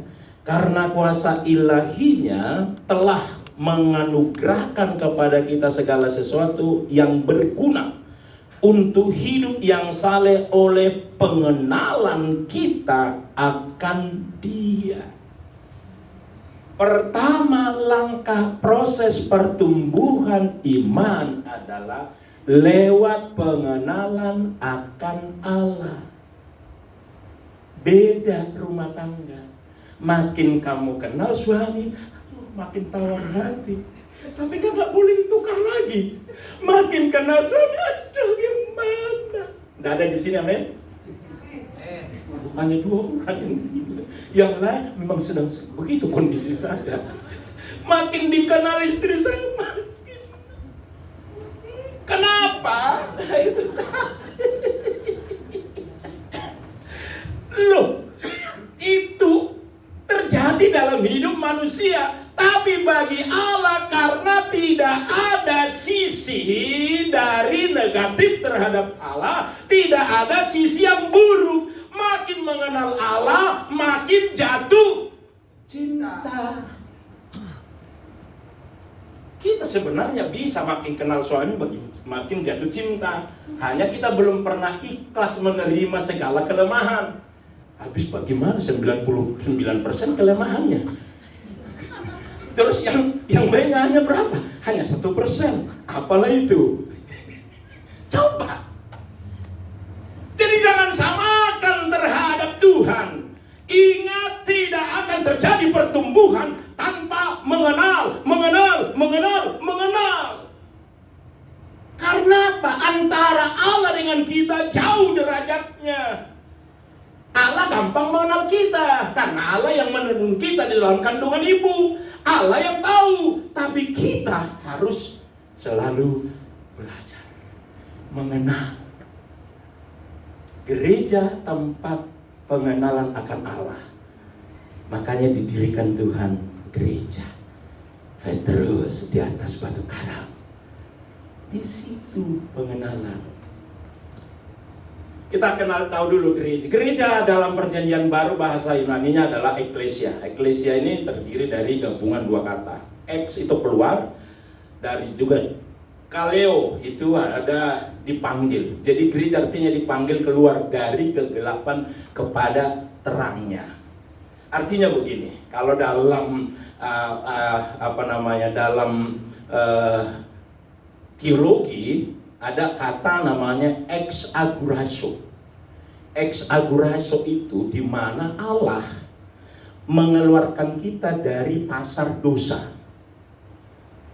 karena kuasa ilahinya telah menganugerahkan kepada kita segala sesuatu yang berguna untuk hidup yang saleh oleh pengenalan kita akan Dia. Pertama langkah proses pertumbuhan iman adalah lewat pengenalan akan Allah. Beda rumah tangga. Makin kamu kenal suami, makin tawar hati. Tapi kan gak boleh ditukar lagi. Makin kenal suami, aduh gimana? Gak ada di sini, amin? Hanya 2 orang yang lain memang sedang begitu kondisi saya. Makin dikenal istri saya, makin. Kenapa? Itu loh, itu terjadi dalam hidup manusia. Tapi bagi Allah, karena tidak ada sisi dari negatif terhadap Allah, tidak ada sisi yang buruk. Makin mengenal Allah, makin jatuh cinta. Kita sebenarnya bisa makin kenal suami, makin jatuh cinta. Hanya kita belum pernah ikhlas menerima segala kelemahan. Habis bagaimana 99% kelemahannya? Terus yang baiknya hanya berapa? Hanya 1%. Apalah itu? Coba. Jadi jangan samakan terhadap Tuhan. Ingat, tidak akan terjadi pertumbuhan tanpa mengenal. Karena apa? Antara Allah dengan kita jauh derajatnya. Allah gampang mengenal kita, karena Allah yang menenun kita di dalam kandungan ibu. Allah yang tahu, tapi kita harus selalu belajar mengenal. Gereja tempat pengenalan akan Allah. Makanya didirikan Tuhan gereja. Petrus di atas batu karang. Di situ pengenalan. Kita tahu dulu gereja. Gereja dalam perjanjian baru bahasa Yunaninya adalah eklesia. Eklesia ini terdiri dari gabungan dua kata. Ex itu keluar, dari juga kaleo itu ada dipanggil. Jadi gereja artinya dipanggil keluar dari kegelapan kepada terangnya. Artinya begini, kalau dalam dalam teologi ada kata namanya ex agorazo. Ex agorazo itu di mana Allah mengeluarkan kita dari pasar dosa.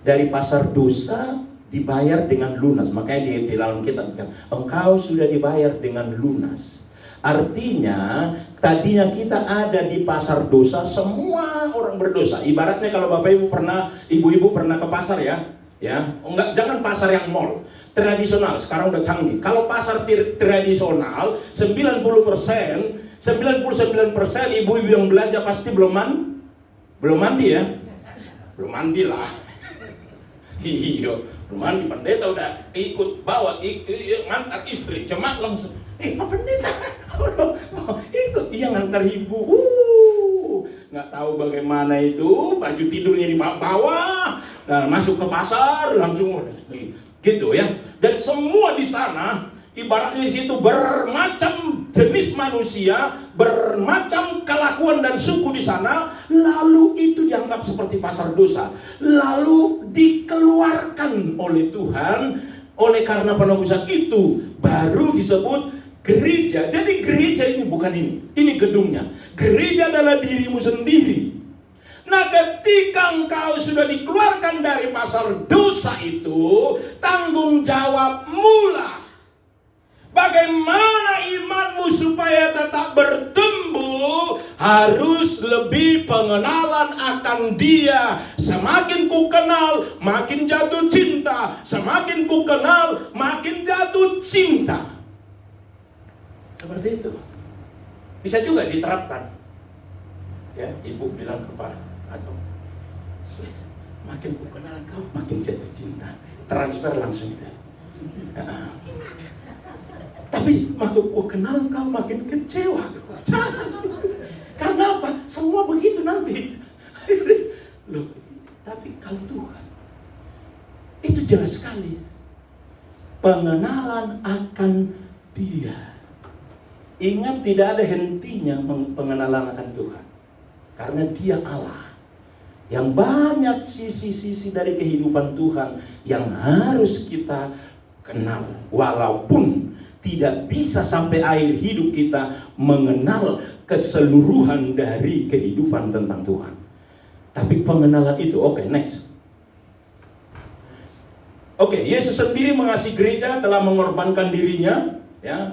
Dari pasar dosa dibayar dengan lunas. Makanya di dalam kitab engkau sudah dibayar dengan lunas. Artinya tadinya kita ada di pasar dosa, semua orang berdosa. Ibaratnya kalau Bapak Ibu pernah, Ibu-ibu pernah ke pasar ya, enggak, jangan pasar yang mall, tradisional, sekarang udah canggih. Kalau pasar tradisional 99% ibu-ibu yang belanja pasti belum mandi ya. Belum mandi lah. Iya, belum mandi. Pendeta udah ikut bawa ngantar istri, cuma langsung Pak Pendeta ikut, iya ngantar ibu. Nggak tahu bagaimana itu, baju tidurnya di bawah, dan masuk ke pasar langsung gitu ya. Dan semua di sana ibaratnya di situ bermacam jenis manusia, bermacam kelakuan dan suku di sana, lalu itu dianggap seperti pasar dosa, lalu dikeluarkan oleh Tuhan. Oleh karena penebusan itu baru disebut gereja. Jadi gereja ini bukan ini gedungnya. Gereja adalah dirimu sendiri. Nah, ketika engkau sudah dikeluarkan dari pasar dosa itu, tanggung jawabmu lah. Bagaimana imanmu supaya tetap bertumbuh? Harus lebih pengenalan akan Dia. Semakin ku kenal, makin jatuh cinta. Semakin ku kenal, makin jatuh cinta. Seperti itu. Bisa juga diterapkan. Ya, ibu bilang kepada Adam, makin ku kenal kau, makin jatuh cinta. Transfer langsung itu. Tapi makin ku kenal kau, makin kecewa. Karena apa? Semua begitu nanti. Loh, tapi kalau Tuhan, itu jelas sekali. Pengenalan akan Dia. Ingat, tidak ada hentinya pengenalan akan Tuhan. Karena Dia Allah. Yang banyak sisi-sisi dari kehidupan Tuhan yang harus kita kenal. Walaupun tidak bisa sampai akhir hidup kita mengenal keseluruhan dari kehidupan tentang Tuhan. Tapi pengenalan itu, oke, next. Oke, Yesus sendiri mengasihi gereja, telah mengorbankan dirinya. Ya,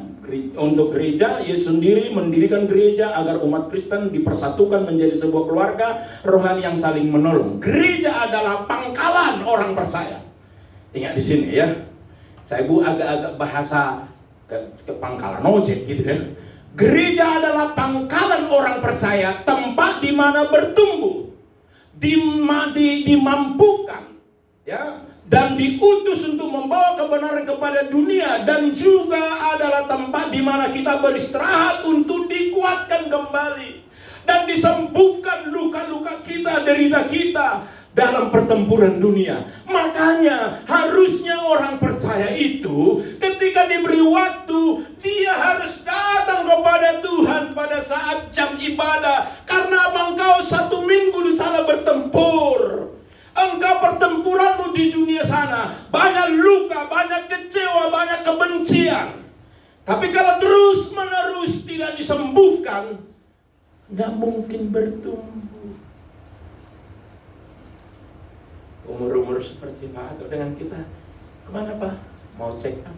untuk gereja, Yesus sendiri mendirikan gereja agar umat Kristen dipersatukan menjadi sebuah keluarga rohani yang saling menolong. Gereja adalah pangkalan orang percaya. Ingat di sini ya. Saya agak-agak bahasa ke pangkalan ojek gitu ya. Gereja adalah pangkalan orang percaya, tempat di mana bertumbuh, dimampukan, ya, dan diutus untuk membawa kebenaran kepada dunia, dan juga adalah tempat di mana kita beristirahat untuk dikuatkan kembali dan disembuhkan luka-luka kita, derita kita, dalam pertempuran dunia. Makanya harusnya orang percaya itu ketika diberi waktu, dia harus datang kepada Tuhan pada saat jam ibadah. Karena engkau 1 minggu di sana bertempur. Engkau pertempuranmu di dunia sana banyak luka, banyak kecewa, banyak kebencian. Tapi kalau terus menerus tidak disembuhkan, nggak mungkin bertumbuh. Umur-umur seperti Pak Ato dengan kita, kemana Pak? Mau check up?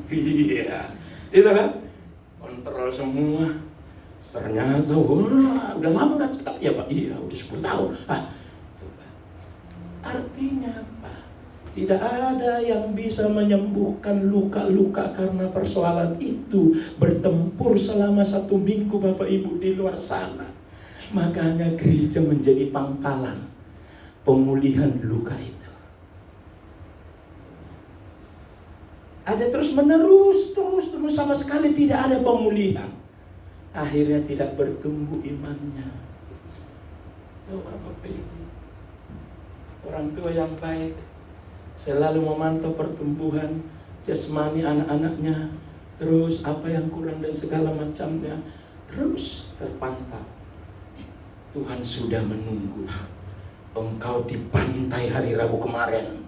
Iya, itu kan? Kontrol semua. Ternyata, wah, udah lama nggak check up ya Pak? Iya, udah 10 tahun. Coba. Artinya apa? Tidak ada yang bisa menyembuhkan luka-luka karena persoalan itu. Bertempur selama 1 minggu Bapak Ibu di luar sana. Makanya gereja menjadi pangkalan pemulihan luka itu. Ada terus menerus sama sekali tidak ada pemulihan. Akhirnya tidak bertumbuh imannya. Bapak Ibu, orang tua yang baik selalu memantau pertumbuhan jasmani anak-anaknya, terus apa yang kurang dan segala macamnya terus terpantau. Tuhan sudah menunggu. Engkau dibantai hari Rabu kemarin.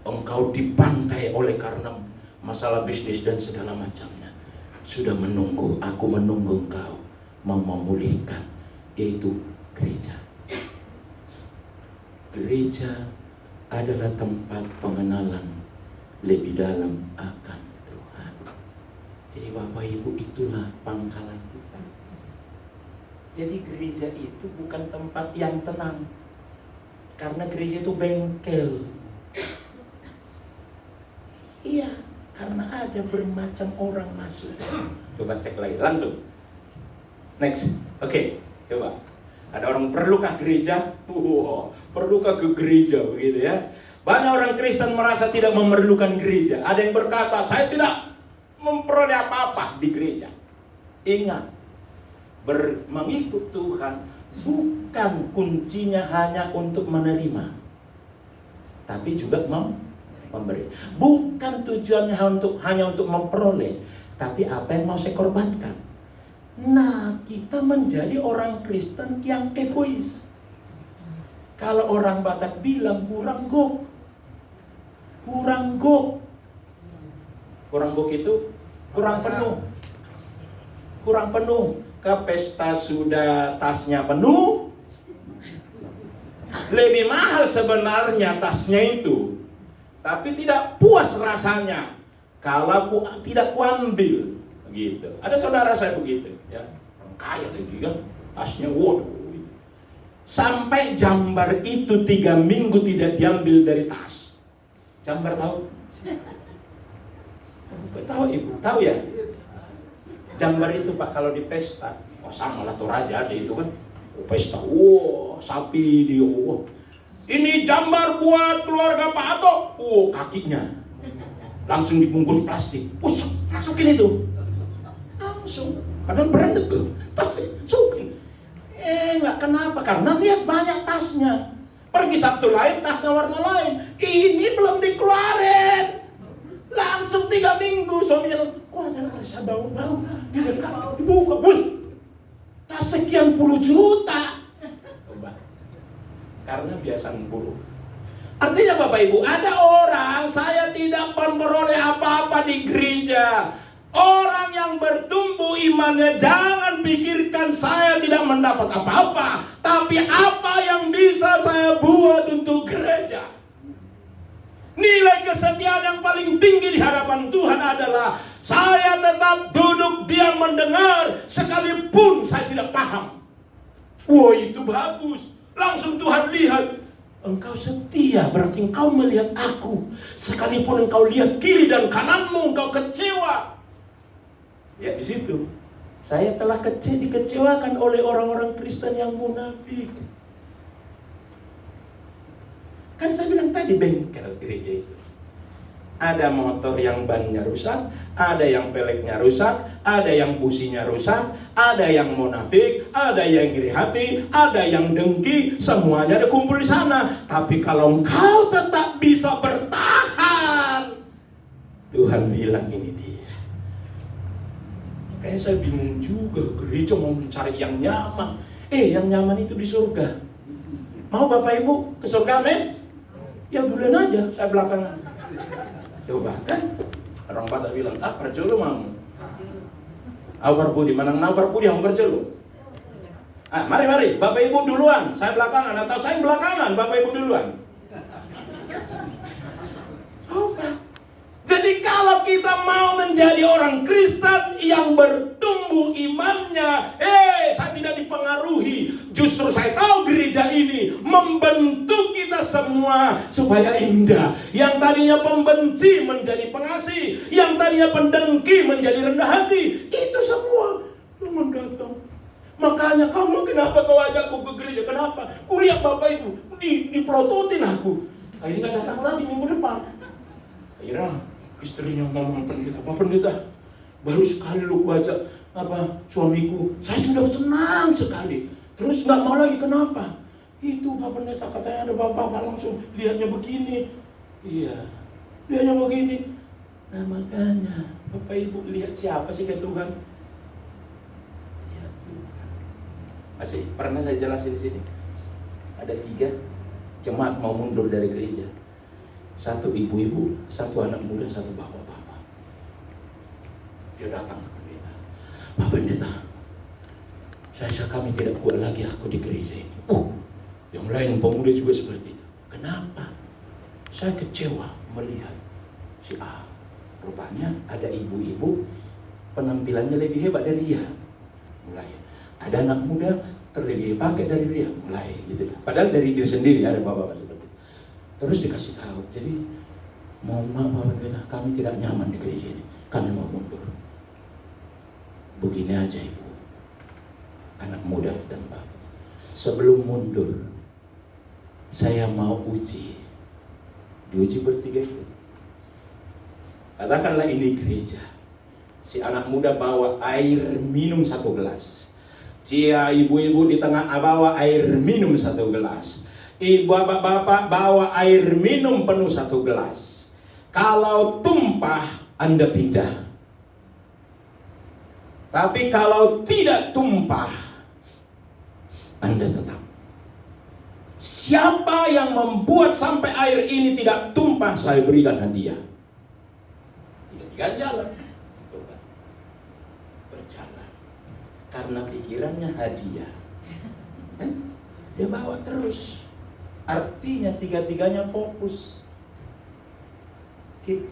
Engkau dibantai oleh karena masalah bisnis dan segala macamnya. Sudah menunggu, aku menunggu engkau memulihkan, yaitu gereja. Gereja adalah tempat pengenalan lebih dalam akan Tuhan. Jadi Bapak Ibu, itulah pangkalan kita. Jadi gereja itu bukan tempat yang tenang. Karena gereja itu bengkel. Iya, karena ada bermacam orang masuk. Coba cek lagi, langsung. Next, oke, coba. Ada orang perlukah gereja? Perlukah ke gereja begitu ya? Banyak orang Kristen merasa tidak memerlukan gereja. Ada yang berkata, saya tidak memperoleh apa-apa di gereja. Ingat, mengikut Tuhan bukan kuncinya hanya untuk menerima, tapi juga memberi. Bukan tujuannya hanya untuk memperoleh, tapi apa yang mau saya korbankan. Nah, kita menjadi orang Kristen yang egois. Kalau orang Batak bilang kurang gok itu kurang penuh. Ke pesta sudah tasnya penuh, lebih mahal sebenarnya tasnya itu, tapi tidak puas rasanya kalau tidak kuambil gitu. Ada saudara saya begitu ya, orang kaya lagi kan, tasnya waduh, sampai jambar itu 3 minggu tidak diambil dari tas. Jambar tahu? Tahu Ibu? Tahu ya? Jambar itu Pak kalau di pesta, sama lah Toraja ada itu kan, pesta, sapi dia, ini jambar buat keluarga Pak Ato, kakinya langsung dibungkus plastik, masukin itu, langsung, padahal branded loh, masukin, nggak kenapa, karena lihat banyak tasnya, pergi Sabtu lain tasnya warna lain, ini belum dikeluarin. Langsung 3 minggu suaminya, kok ada rasa bau-bau, dibuka, tas sekian puluh juta. Coba, karena biasa buruk. Artinya Bapak Ibu, ada orang, saya tidak memperoleh apa-apa di gereja. Orang yang bertumbuh imannya, jangan pikirkan saya tidak mendapat apa-apa, tapi apa yang bisa saya buat untuk gereja. Nilai kesetiaan yang paling tinggi di hadapan Tuhan adalah saya tetap duduk diam mendengar sekalipun saya tidak paham. Wah, itu bagus. Langsung Tuhan lihat, engkau setia, berarti engkau melihat aku. Sekalipun engkau lihat kiri dan kananmu, engkau kecewa. Ya di situ saya telah dikecewakan oleh orang-orang Kristen yang munafik. Kan saya bilang tadi bengkel gereja itu. Ada motor yang bannya rusak, ada yang peleknya rusak, ada yang businya rusak, ada yang munafik, ada yang iri hati, ada yang dengki, semuanya ada kumpul di sana. Tapi kalau engkau tetap bisa bertahan, Tuhan bilang ini dia. Kayak saya bingung juga, gereja mau mencari yang nyaman. Yang nyaman itu di surga. Mau Bapak Ibu ke surga, men? Ya bulan aja, saya belakangan. Coba kan, orang Batak bilang, perculu mau. Awar budi, manang nawar budi yang perculu. Mari, Bapak Ibu duluan, saya belakangan, atau saya belakangan, Bapak Ibu duluan. Jadi kalau kita mau menjadi orang Kristen yang bertumbuh imannya, saya tidak dipengaruhi. Justru saya tahu gereja ini membentuk kita semua supaya indah. Yang tadinya pembenci menjadi pengasih, yang tadinya pendengki menjadi rendah hati. Itu semua mendatang. Makanya kamu kenapa kau ajakku ke gereja? Kenapa? Kulihat Bapak Ibu dipelototin aku. Akhirnya gak datang lagi minggu depan. Akhirnya istrinya ngomong, Pak Pendeta, baru sekali lu ajak suamiku, saya sudah senang sekali. Terus nggak mau lagi, kenapa? Itu Pak Pendeta katanya ada bapak langsung lihatnya begini. Iya, lihatnya begini. Nah makanya Bapak Ibu lihat siapa sih ke Tuhan? Ya Tuhan. Masih pernah saya jelasin di sini. Ada 3 jemaat mau mundur dari gereja. 1 ibu-ibu, 1 anak muda, 1 bapak-bapak. Dia datang ke pendeta. Pak Pendeta, saya kami tidak kuat lagi aku di gereja ini. Yang lain pemuda juga seperti itu. Kenapa? Saya kecewa melihat si A. Rupanya ada ibu-ibu penampilannya lebih hebat dari dia. Mulai ada anak muda terlebih pakai dari dia. Mulai gitu. Padahal dari dia sendiri ada bapak-bapak seperti itu. Terus dikasih tahu, jadi mohon maaf Pak Pendeta, kami tidak nyaman di gereja ini, kami mau mundur. Begini aja Ibu, anak muda dan Bapak, sebelum mundur, saya mau uji, diuji bertiga itu. Katakanlah ini gereja, si anak muda bawa air minum 1 gelas, dia ibu-ibu di tengah bawa air minum 1 gelas. Bapak-bapak bawa air minum penuh 1 gelas. Kalau tumpah, Anda pindah. Tapi kalau tidak tumpah, Anda tetap. Siapa yang membuat sampai air ini tidak tumpah, saya berikan hadiah. 3 jalan. Coba. Berjalan. Karena pikirannya hadiah. Dia bawa terus. Artinya 3-tiganya fokus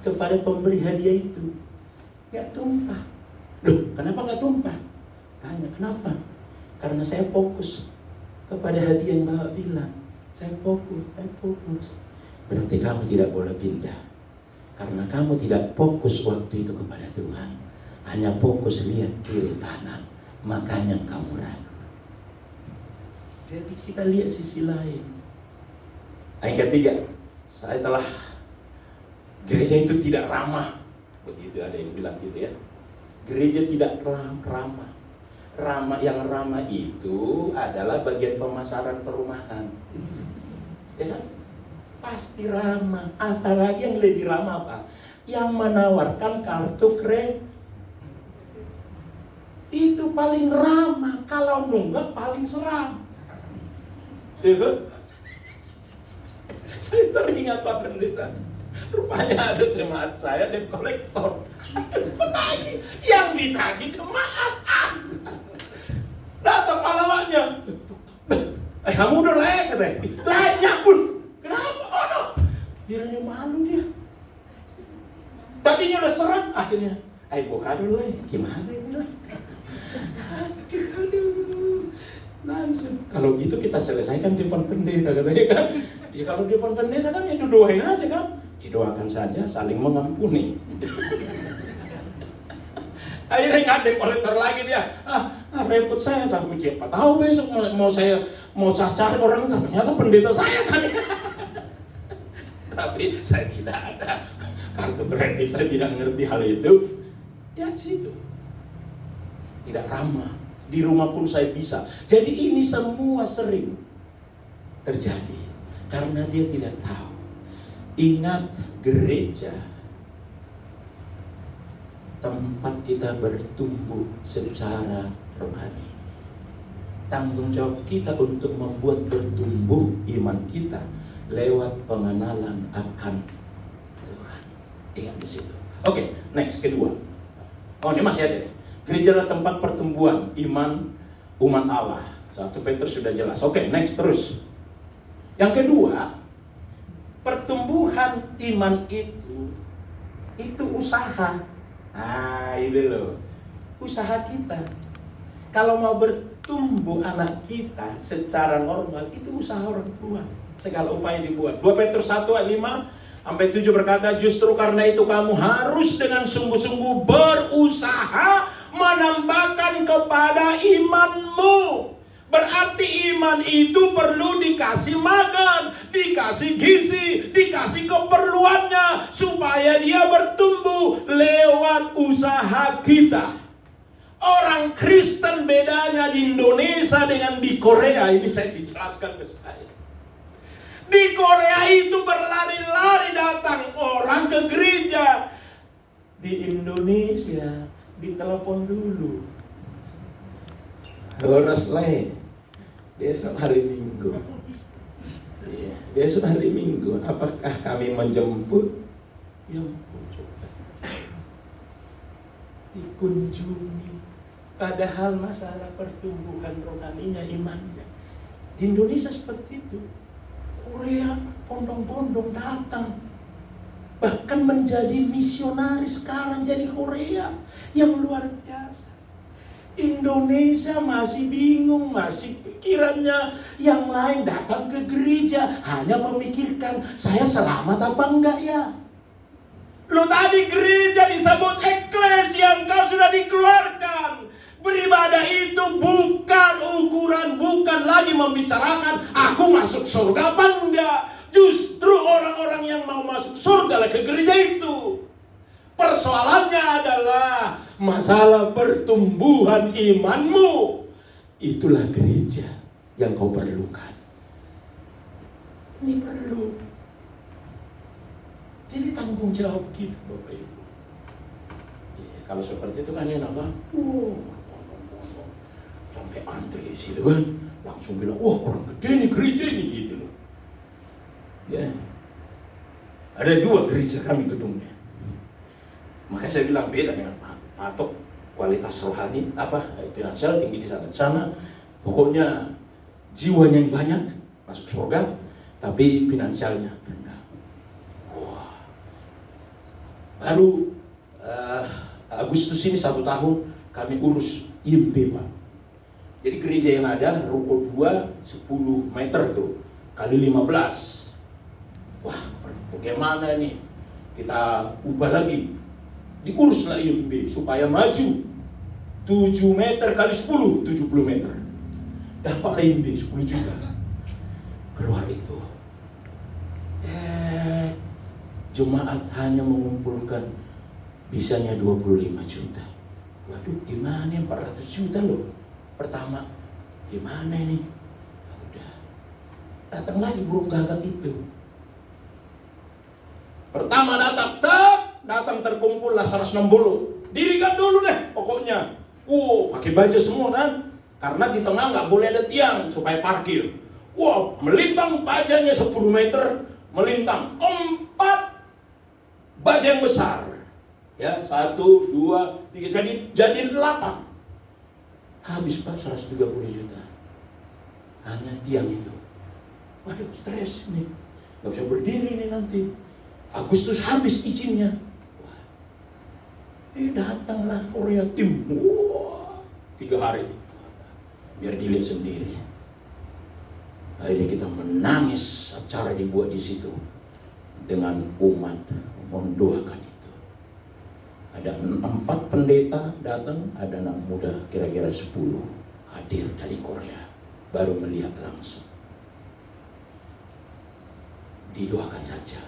kepada pemberi hadiah itu. Gak tumpah. Loh, kenapa gak tumpah? Tanya, kenapa? Karena saya fokus kepada hadiah yang Bapak bilang. Saya fokus. Berarti kamu tidak boleh pindah. Karena kamu tidak fokus waktu itu kepada Tuhan. Hanya fokus lihat kiri kanan. Makanya kamu ragu. Jadi kita lihat sisi lain. Yang ketiga, saya telah gereja itu tidak ramah. Begitu ada yang bilang gitu ya. Gereja tidak ramah. Yang ramah itu adalah bagian pemasaran perumahan. Ya kan? Pasti ramah. Apalagi yang lebih ramah apa? Yang menawarkan kartu kredit. Itu paling ramah. Kalau nunggak paling seram. Ya kan? Saya teringat Pak Pendeta, rupanya ada jemaat saya debt kolektor, penagih, yang ditagih jemaat. Datang alamatnya, kamu udah layak katanya, layaknya pun, kenapa? Kiranya malu dia. Tadinya udah serang, akhirnya, buka dulu gimana ini? Aduh. Langsung, kalau gitu kita selesaikan di depan pendeta katanya kan. Ya kalau di depan pendeta kan ya didoain aja kan. Didoakan saja, saling mengampuni. Akhirnya ngadep kolektor lagi dia. Repot saya, tapi siapa tahu besok mau saya cari orang, ternyata pendeta saya kan. Tapi saya tidak ada kartu kredit, saya tidak ngerti hal itu. Ya situ. Tidak ramah. Di rumah pun saya bisa. Jadi ini semua sering terjadi karena dia tidak tahu. Ingat, gereja tempat kita bertumbuh secara rohani. Tanggung jawab kita untuk membuat bertumbuh iman kita lewat pengenalan akan Tuhan. Ingat di situ. Oke, next, kedua. Oh, ini masih ada nih. Gereja adalah tempat pertumbuhan iman umat Allah. 1 Petrus sudah jelas. Oke, next terus. Yang kedua, pertumbuhan iman itu usaha. Ah, itu loh. Usaha kita. Kalau mau bertumbuh anak kita secara normal, itu usaha orang tua. Segala upaya dibuat. 2 Petrus 1 ayat 5-7 berkata, justru karena itu kamu harus dengan sungguh-sungguh berusaha menambahkan kepada imanmu. Berarti iman itu perlu dikasih makan, dikasih gizi, dikasih keperluannya supaya dia bertumbuh lewat usaha kita. Orang Kristen bedanya di Indonesia dengan di Korea, ini saya dijelaskan ke saya. Di Korea itu berlari-lari datang orang ke gereja. Di Indonesia ditelepon dulu. Horas lain. Besok hari Minggu. Ya, besok hari Minggu. Apakah kami menjemput? Ya, dikunjungi. Padahal masalah pertumbuhan rohaninya, imannya. Di Indonesia seperti itu. Korea pondong-pondong datang. Bahkan menjadi misionaris sekarang jadi Korea. Yang luar biasa. Indonesia masih bingung, masih pikirannya yang lain datang ke gereja hanya memikirkan saya selamat apa enggak ya. Lo tadi gereja disebut eklesia, engkau sudah dikeluarkan. Beribadah itu bukan ukuran, bukan lagi membicarakan aku masuk surga apa enggak. Justru orang-orang yang mau masuk surga lah ke gereja itu. Persoalannya adalah masalah pertumbuhan imanmu. Itulah gereja yang kau perlukan. Ini perlu. Jadi tanggung jawab kita, Bapak Ibu. Ya, kalau seperti itu kan enak kan? Sampai antri di situ kan, langsung bilang, wah kurang gede nih gereja ini gitu loh. Ya, ada 2 gereja kami gedungnya. Maka saya bilang beda dengan patok kualitas rohani, finansial tinggi di sana. Pokoknya jiwanya yang banyak masuk surga, tapi finansialnya rendah. Wah. Baru Agustus ini 1 tahun kami urus IMB, Pak. Jadi gereja yang ada ruko 2 10 meter tuh kali 15. Wah, bagaimana nih? Kita ubah lagi. Diuruslah IMB supaya maju 7 meter kali 10, 70 meter. Dapat IMB 10 juta. Keluar itu. Jemaat hanya mengumpulkan bisanya 25 juta. Waduh, gimana 400 juta loh. Pertama, gimana ini? Udah. Datang lagi burung gagak itu. Pertama datang terkumpullah 160. Dirikan dulu deh pokoknya. Pakai baju semua kan. Karena di tengah nggak boleh ada tiang supaya parkir. Melintang bajanya 10 meter. Melintang 4 baja yang besar. Ya, 1, 2, 3. Jadi 8. Habis Pak 130 juta. Hanya tiang itu. Waduh, stres nih. Gak bisa berdiri nih nanti. Agustus habis izinnya. Datanglah Korea tim. 3 hari. Biar dilihat sendiri. Akhirnya kita menangis acara dibuat di situ. Dengan umat mendoakan itu. Ada 4 pendeta datang, ada anak muda kira-kira 10 hadir dari Korea. Baru melihat langsung. Didoakan saja.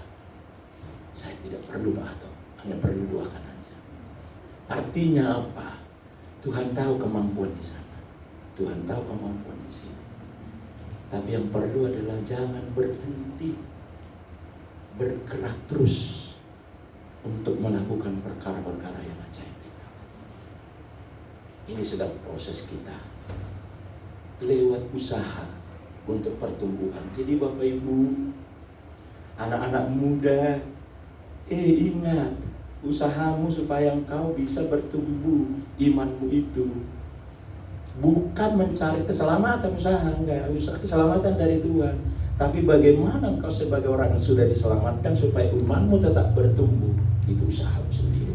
Saya tidak perlu Pak Ato, hanya perlu doakan aja. Artinya apa? Tuhan tahu kemampuan di sana, Tuhan tahu kemampuan di sini. Tapi yang perlu adalah jangan berhenti, bergerak terus untuk melakukan perkara-perkara yang ajaib. Ini sedang proses kita lewat usaha untuk pertumbuhan. Jadi Bapak Ibu, anak-anak muda, ingat usahamu supaya engkau bisa bertumbuh imanmu itu bukan mencari keselamatan usaha, enggak, usaha keselamatan dari Tuhan. Tapi bagaimana engkau sebagai orang yang sudah diselamatkan supaya imanmu tetap bertumbuh, itu usahamu sendiri.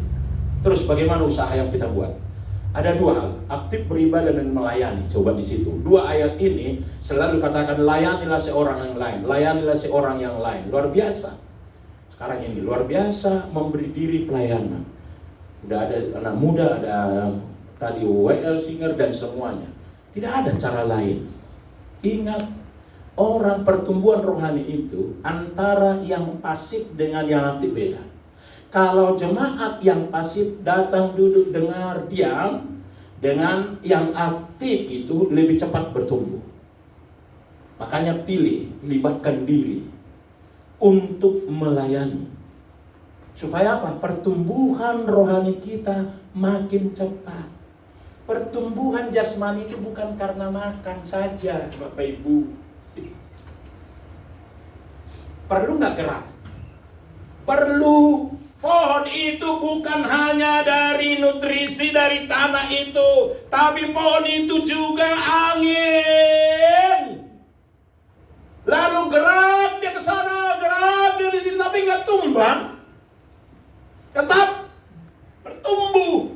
Terus bagaimana usaha yang kita buat? Ada dua hal, aktif beribadah dan melayani. Coba di situ. Dua ayat ini selalu katakan layanilah seorang yang lain, layanilah seorang yang lain. Luar biasa. Sekarang ini luar biasa memberi diri pelayanan. Udah ada anak muda, ada tadi WL singer dan semuanya. Tidak ada cara lain. Ingat, orang pertumbuhan rohani itu antara yang pasif dengan yang aktif beda. Kalau jemaat yang pasif datang duduk dengar diam, dengan yang aktif itu lebih cepat bertumbuh. Makanya pilih, libatkan diri untuk melayani. Supaya apa? Pertumbuhan rohani kita makin cepat. Pertumbuhan jasmani itu bukan karena makan saja, Bapak Ibu. Perlu nggak gerak? Perlu. Pohon itu bukan hanya dari nutrisi dari tanah itu, tapi pohon itu juga angin. Lalu gerak dia ke sana, gerak dia di sini, tapi nggak tumbang. Tetap bertumbuh.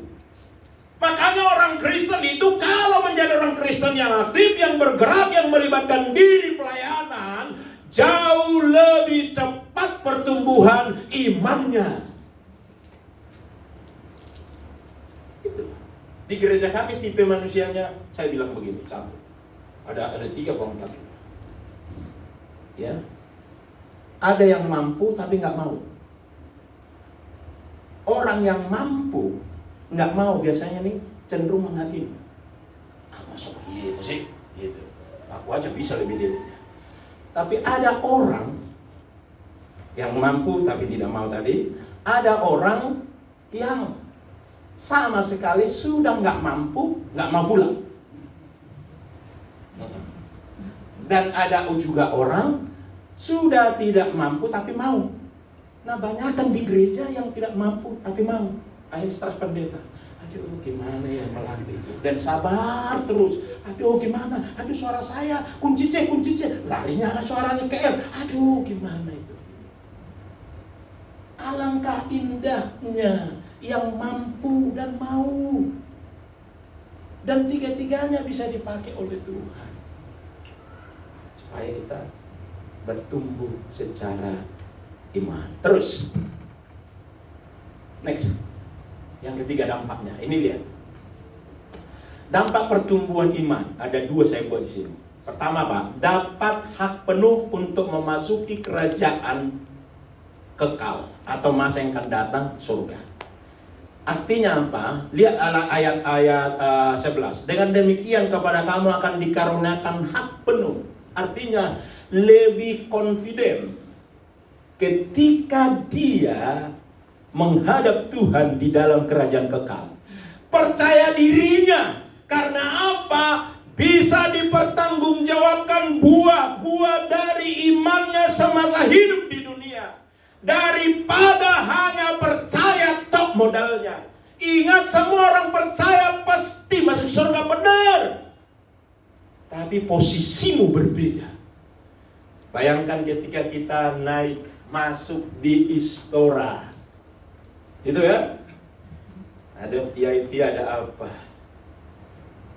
Makanya orang Kristen itu kalau menjadi orang Kristen yang aktif, yang bergerak, yang melibatkan diri pelayanan, jauh lebih cepat pertumbuhan imannya. Itu. Di gereja kami tipe manusianya, saya bilang begini, satu. Ada 3 atau 4. Ya. Ada yang mampu tapi nggak mau. Orang yang mampu nggak mau biasanya nih cenderung menghakimi. Masa begitu sih? Gitu. Aku aja bisa lebih dari dia. Tapi ada orang yang mampu tapi tidak mau tadi. Ada orang yang sama sekali sudah nggak mampu, nggak mau pulang. Dan ada juga orang sudah tidak mampu tapi mau. Nah, banyakkan di gereja yang tidak mampu tapi mau. Akhirnya stres pendeta. Aduh, gimana ya melatih? Dan sabar terus. Aduh, gimana? Aduh, suara saya kunci C. Larinya suaranya ke F. Aduh, gimana itu? Alangkah indahnya yang mampu dan mau. Dan tiga-tiganya bisa dipakai oleh Tuhan. Supaya kita bertumbuh secara iman. Terus. Next. Yang ketiga dampaknya. Ini lihat. Dampak pertumbuhan iman. Ada 2 saya buat di sini. Pertama, Pak, dapat hak penuh untuk memasuki kerajaan kekal atau masa yang akan datang, surga. Artinya apa? Lihat ayat-ayat 11. Dengan demikian kepada kamu akan dikaruniakan hak penuh. Artinya lebih confident ketika dia menghadap Tuhan di dalam kerajaan kekal. Percaya dirinya. Karena apa? Bisa dipertanggungjawabkan buah dari imannya semasa hidup di dunia. Daripada hanya percaya tok modalnya. Ingat, semua orang percaya pasti masuk surga, benar. Tapi posisimu berbeda. Bayangkan ketika kita naik masuk di Istora. Itu ya. Ada VIP, ada apa.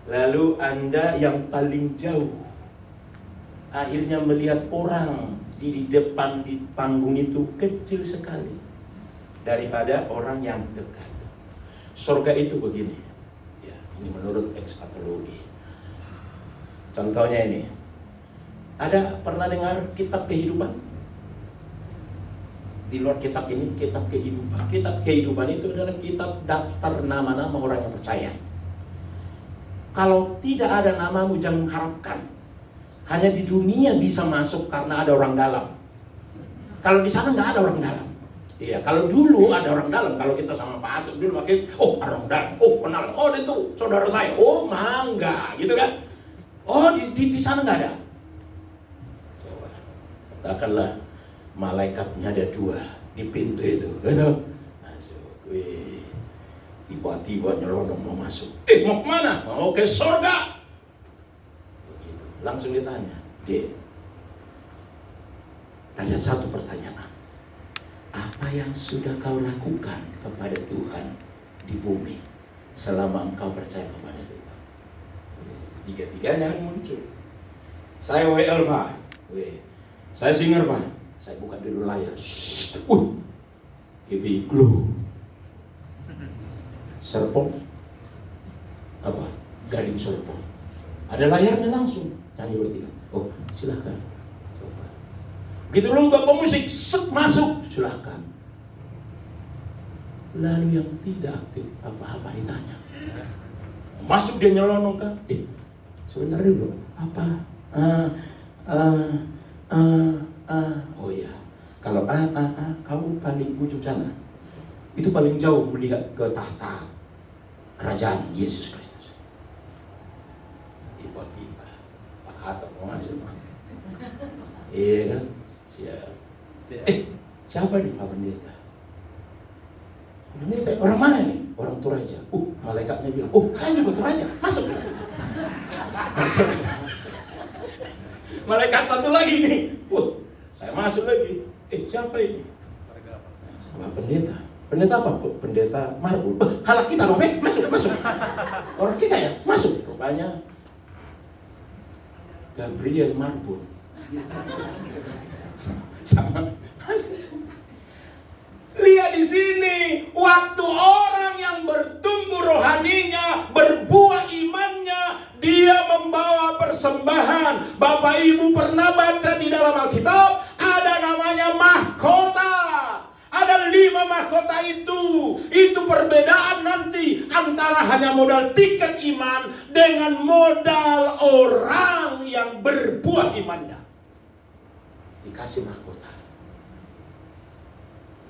Lalu Anda yang paling jauh akhirnya melihat orang di depan di panggung itu kecil sekali daripada orang yang dekat. Surga itu begini. Ya, ini menurut ekskatologi. Contohnya ini. Ada pernah dengar kitab kehidupan? di luar kitab ini, kitab kehidupan. Kitab kehidupan itu adalah kitab daftar nama-nama orang yang percaya. Kalau tidak ada namamu, jangan mengharapkan. Hanya di dunia bisa masuk karena ada orang dalam. Kalau di sana nggak ada orang dalam. Iya, kalau dulu ada orang dalam, kalau kita sama Pak Atuk dulu makin, oh ada orang dalam, oh kenal, oh itu saudara saya, oh mangga, gitu kan? Oh di sana nggak ada. Coba, katakanlah malaikatnya ada 2 di pintu itu, gitu. Masuk, wih, tiba-tiba nyelonong mau masuk. Mau kemana? Mau ke surga. Langsung ditanya, ada satu pertanyaan. Apa yang sudah kau lakukan kepada Tuhan di bumi selama engkau percaya kepada Tuhan? Tiga-tiganya muncul. Saya WL Pak. Saya singer Pak. Saya buka dulu layar. Ibi glow. Serpong. Apa? Gading serpong. Ada layarnya langsung. Nyanyi bertiga. Oh silakan. Gitu lu bapak musik, masuk, silahkan. Lalu yang tidak aktif, apa-apa ditanya. Masuk dia nyelonong kan? Sebentar dulu, apa? Oh iya, kalau kamu paling ujung sana. Itu paling jauh melihat ke tahta kerajaan Yesus Kristus. Tiba-tiba, Pak Hatta mau masuk. Iya kan? Siapa nih Pak Pendeta? Pendeta orang mana nih? Orang Toraja. Malaikatnya bilang, saya juga Toraja, masuk. Malaikat satu lagi nih. Saya masuk lagi. Siapa ini? Pak Pendeta. Pendeta apa? Pendeta Marbun. Halak kita dong, masuk. Orang kita ya, masuk. Rupanya Gabriel Marbun. Sama. Lihat di sini, waktu orang yang bertumbuh rohaninya, berbuah imannya, dia membawa persembahan. Bapak Ibu pernah baca di dalam Alkitab, ada namanya mahkota. Ada 5 mahkota itu. Itu perbedaan nanti antara hanya modal tiket iman dengan modal orang yang berbuah imannya. Dikasih mahkota.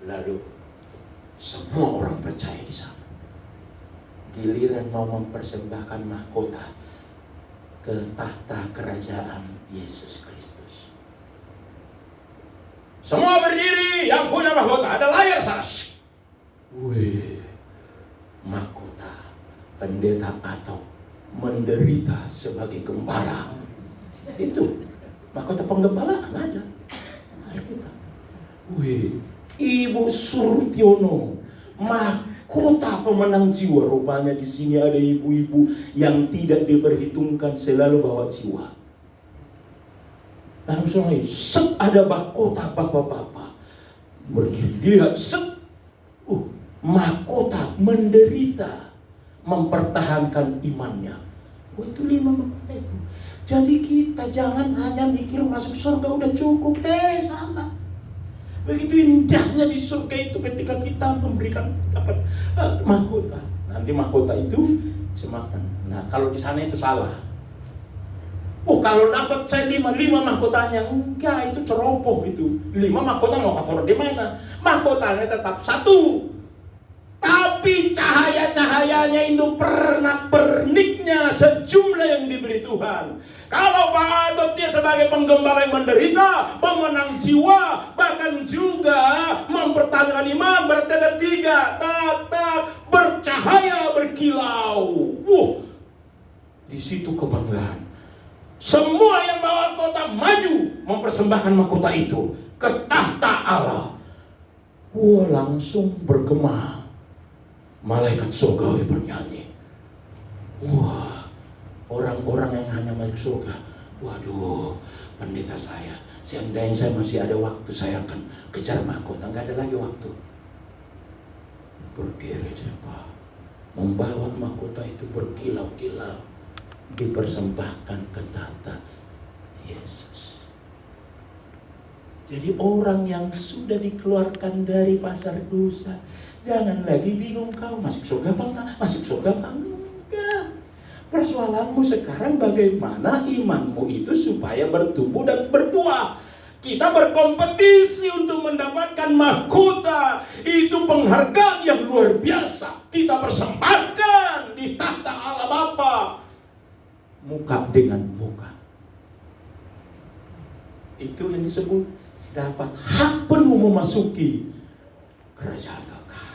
Lalu semua orang percaya di sana. Giliran mau mempersembahkan mahkota ke tahta kerajaan Yesus Kristus. Semua berdiri yang punya mahkota. Ada layar sana. Wih, mahkota pendeta atau menderita sebagai gembala. Itu mahkota penggembalaan ada. Kita. Wih, Ibu Surtiono, mahkota pemenang jiwa. Rupanya di sini ada ibu-ibu yang tidak diperhitungkan selalu bawa jiwa. Langsung lagi, ada mahkota bapak-bapak berdiri. Dilihat, mahkota menderita, mempertahankan imannya. Itu 5 mahkota itu. Jadi kita jangan hanya mikir masuk surga udah cukup, salah. Begitu indahnya di surga itu ketika kita memberikan dapat mahkota. Nanti mahkota itu semakan. Nah kalau di sana itu salah. Kalau dapat saya 5 mahkotanya, enggak, itu ceroboh itu. 5 mahkota mau taruh di mana? Mahkotanya tetap 1. Tapi cahaya-cahayanya itu pernak-perniknya sejumlah yang diberi Tuhan. Kalau Pak Atok dia sebagai penggembala yang menderita, pemenang jiwa, bahkan juga mempertahankan iman, berarti ada 3, tetap bercahaya, berkilau. Di situ kebanggaan. Semua yang bawa kota maju mempersembahkan mahkota itu ke tahta Allah. Langsung bergema. Malaikat surgawi bernyanyi. Orang-orang yang hanya masuk surga. Waduh, pendeta saya, seandainya saya masih ada waktu, saya akan kejar mahkota. Nggak ada lagi waktu. Berdiri di depan, membawa mahkota itu berkilau-kilau, dipersembahkan ke tahta Yesus. Jadi orang yang sudah dikeluarkan dari pasar dosa, jangan lagi bingung kau masuk surga apa enggak, masuk surga apa enggak. Persoalanmu sekarang bagaimana imanmu itu supaya bertumbuh dan berbuah. Kita berkompetisi untuk mendapatkan mahkota. Itu penghargaan yang luar biasa. Kita persembahkan di tahta Allah Bapa, muka dengan muka. Itu yang disebut dapat hak penuh memasuki kerajaan kekal.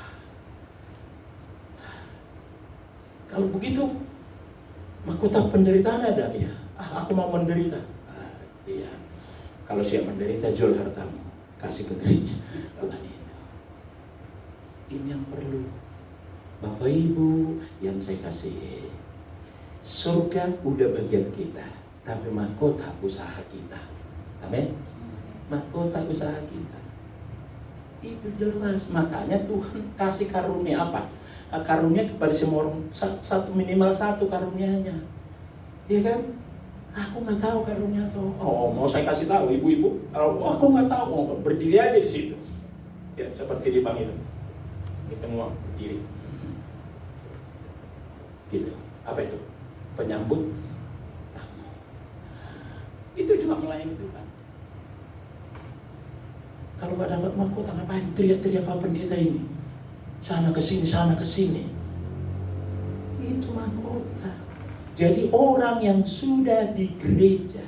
Kalau begitu, mahkota penderitaan ada? Ya, aku mau menderita. Iya. Kalau siap menderita, jual hartamu, kasih ke gereja. Bukan itu. Ini yang perlu. Bapak Ibu yang saya kasihi, surga udah bagian kita, tapi mahkota usaha kita. Amin. Mahkota usaha kita. Itu jelas. Makanya Tuhan kasih karunia apa? Karunia kepada semua orang, satu minimal satu karunianya. Iya kan? Aku nggak tahu karunia kau. Oh, mau saya kasih tahu ibu-ibu? Oh, aku nggak tahu. Oh, berdiri aja di situ. Ya, seperti dipanggil. Kita mau berdiri. Gitu. Apa itu? Penyambut tamu. Itu juga melayani Tuhan. Kalau nggak dapat mahkota, ngapain teriak-teriak apa pendeta ini? Sana ke sini, sana ke sini. Itu mahkota. Jadi orang yang sudah di gereja,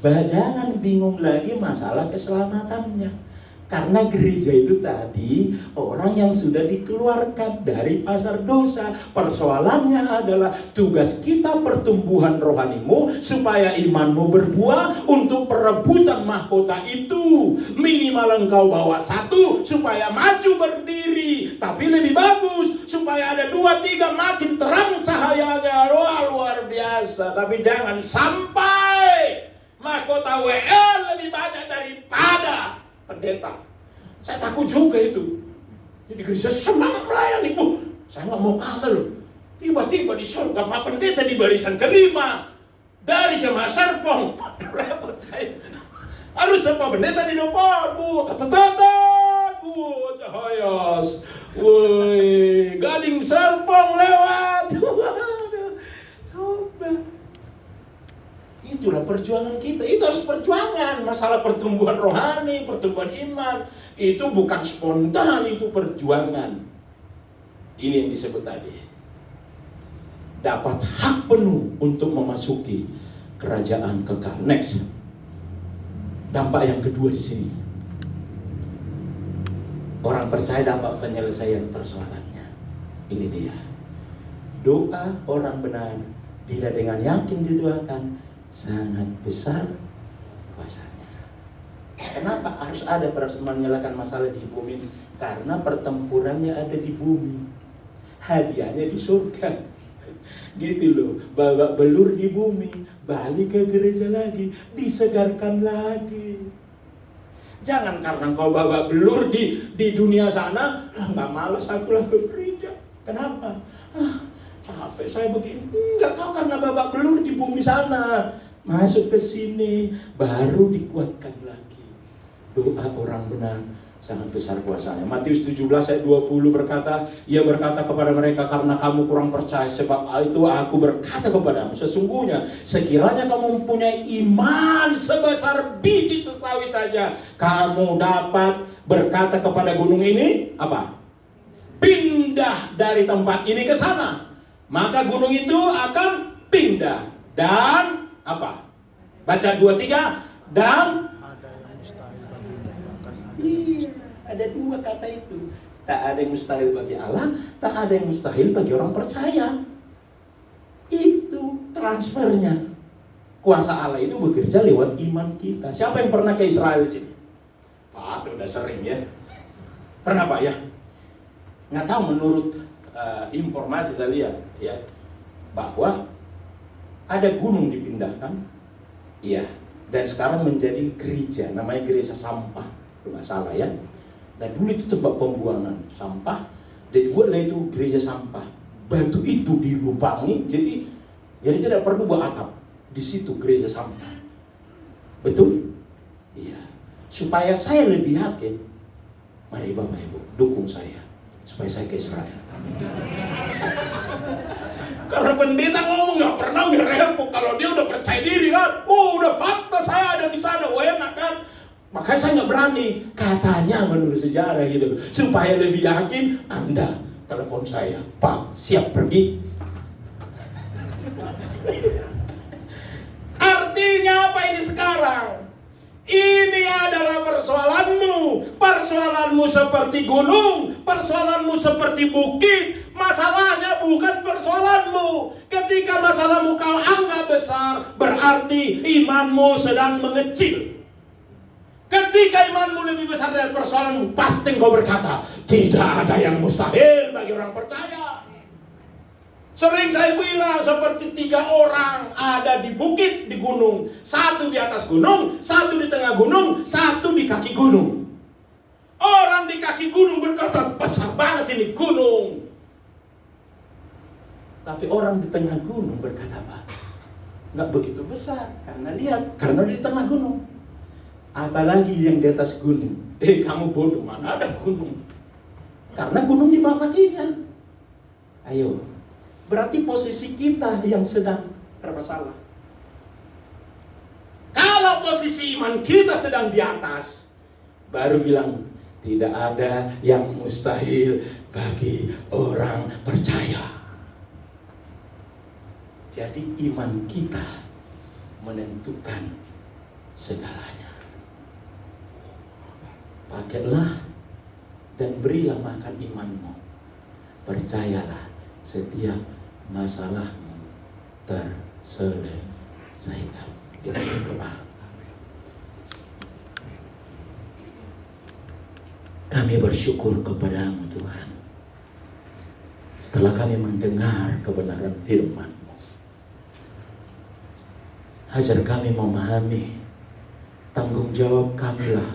jangan bingung lagi masalah keselamatannya. Karena gereja itu tadi orang yang sudah dikeluarkan dari pasar dosa. Persoalannya adalah tugas kita pertumbuhan rohanimu supaya imanmu berbuah untuk perebutan mahkota itu. Minimal engkau bawa satu supaya maju berdiri. Tapi lebih bagus supaya ada 2-3 makin terang cahayanya. Wah, luar biasa. Tapi jangan sampai mahkota WL lebih banyak daripada pendeta. Saya takut juga itu. Jadi gereja senang melayani. Saya nggak mau kalah loh. Tiba-tiba di surga Pak Pendeta di barisan kelima dari jemaah Serpong. Repot saya. Harus Pak Pendeta di depan. Cahayas. Woi, Gading Serpong lewat. Coba. Itulah perjuangan kita. Itu harus perjuangan. Masalah pertumbuhan rohani, pertumbuhan iman, itu bukan spontan, itu perjuangan. Ini yang disebut tadi. Dapat hak penuh untuk memasuki kerajaan kekal. Next. Dampak yang kedua di sini. Orang percaya dapat penyelesaian persoalannya. Ini dia. Doa orang benar bila dengan yakin didoakan sangat besar kuasanya. Kenapa harus ada menyelesaikan masalah di bumi? Karena pertempurannya ada di bumi, hadiahnya di surga. Gitu loh, babak belur di bumi, balik ke gereja lagi, disegarkan lagi. Jangan karena kau babak belur di dunia sana, nggak malas aku lah ke gereja. Kenapa? Capek saya begini. Enggak, kau karena babak belur di bumi sana. Masuk ke sini, baru dikuatkan lagi. Doa orang benar sangat besar kuasanya. Matius 17 ayat 20 berkata, ia berkata kepada mereka, karena kamu kurang percaya, sebab itu aku berkata kepadamu, sesungguhnya sekiranya kamu mempunyai iman sebesar biji sesawi saja, kamu dapat berkata kepada gunung ini, apa? Pindah dari tempat ini ke sana. Maka gunung itu akan pindah. Dan apa? Baca 2-3. Dan iya, ada 2 kata itu. Tak ada yang mustahil bagi Allah, tak ada yang mustahil bagi orang percaya. Itu transfernya. Kuasa Allah itu bekerja lewat iman kita. Siapa yang pernah ke Israel di sini? Pak, udah sering ya. Pernah Pak ya? Nggak tahu, menurut informasi saya lihat ya, bahwa ada gunung dipindahkan, iya, dan sekarang menjadi gereja, namanya gereja sampah, kalau nggak salah ya. Dan dulu itu tempat pembuangan sampah, dan dibuatlah itu gereja sampah. Batu itu dilubangi, jadi tidak perlu buat atap. Di situ gereja sampah. Betul? Iya. supaya saya lebih yakin, mari Bapak Ibu dukung saya supaya saya ke Israel. Karena pendeta ngomong nggak pernah ngerepot kalau dia udah percaya diri kan, udah fakta saya ada di sana, enak kan. Makanya saya nggak berani, katanya menurut sejarah gitu, supaya lebih yakin. Anda telepon saya, Pak siap pergi. Artinya apa ini sekarang? Ini adalah persoalanmu seperti gunung, persoalanmu seperti bukit. Masalahnya bukan persoalanmu. Ketika masalahmu kau anggap besar, berarti imanmu sedang mengecil. Ketika imanmu lebih besar dari persoalanmu, pasti kau berkata, tidak ada yang mustahil bagi orang percaya. Sering saya bilang seperti 3 orang ada di bukit, di gunung. 1 di atas gunung, 1 di tengah gunung, 1 di kaki gunung. Orang di kaki gunung berkata, besar banget ini gunung. Tapi orang di tengah gunung berkata, Pak, nggak begitu besar. Karena lihat, karena di tengah gunung. Apalagi yang di atas gunung. Kamu bodoh, mana ada gunung? Karena gunung di bawah kaki kan. Ayo. Berarti posisi kita yang sedang bermasalah. Kalau posisi iman kita sedang di atas, baru bilang tidak ada yang mustahil bagi orang percaya. Jadi iman kita menentukan segalanya. Pakailah dan berilah makan imanmu. Percayalah setiap masalahmu terselesaikan. Kita berdoa. Kami bersyukur kepadamu Tuhan. Setelah kami mendengar kebenaran firman-Mu, ajar kami memahami tanggung jawab kamilah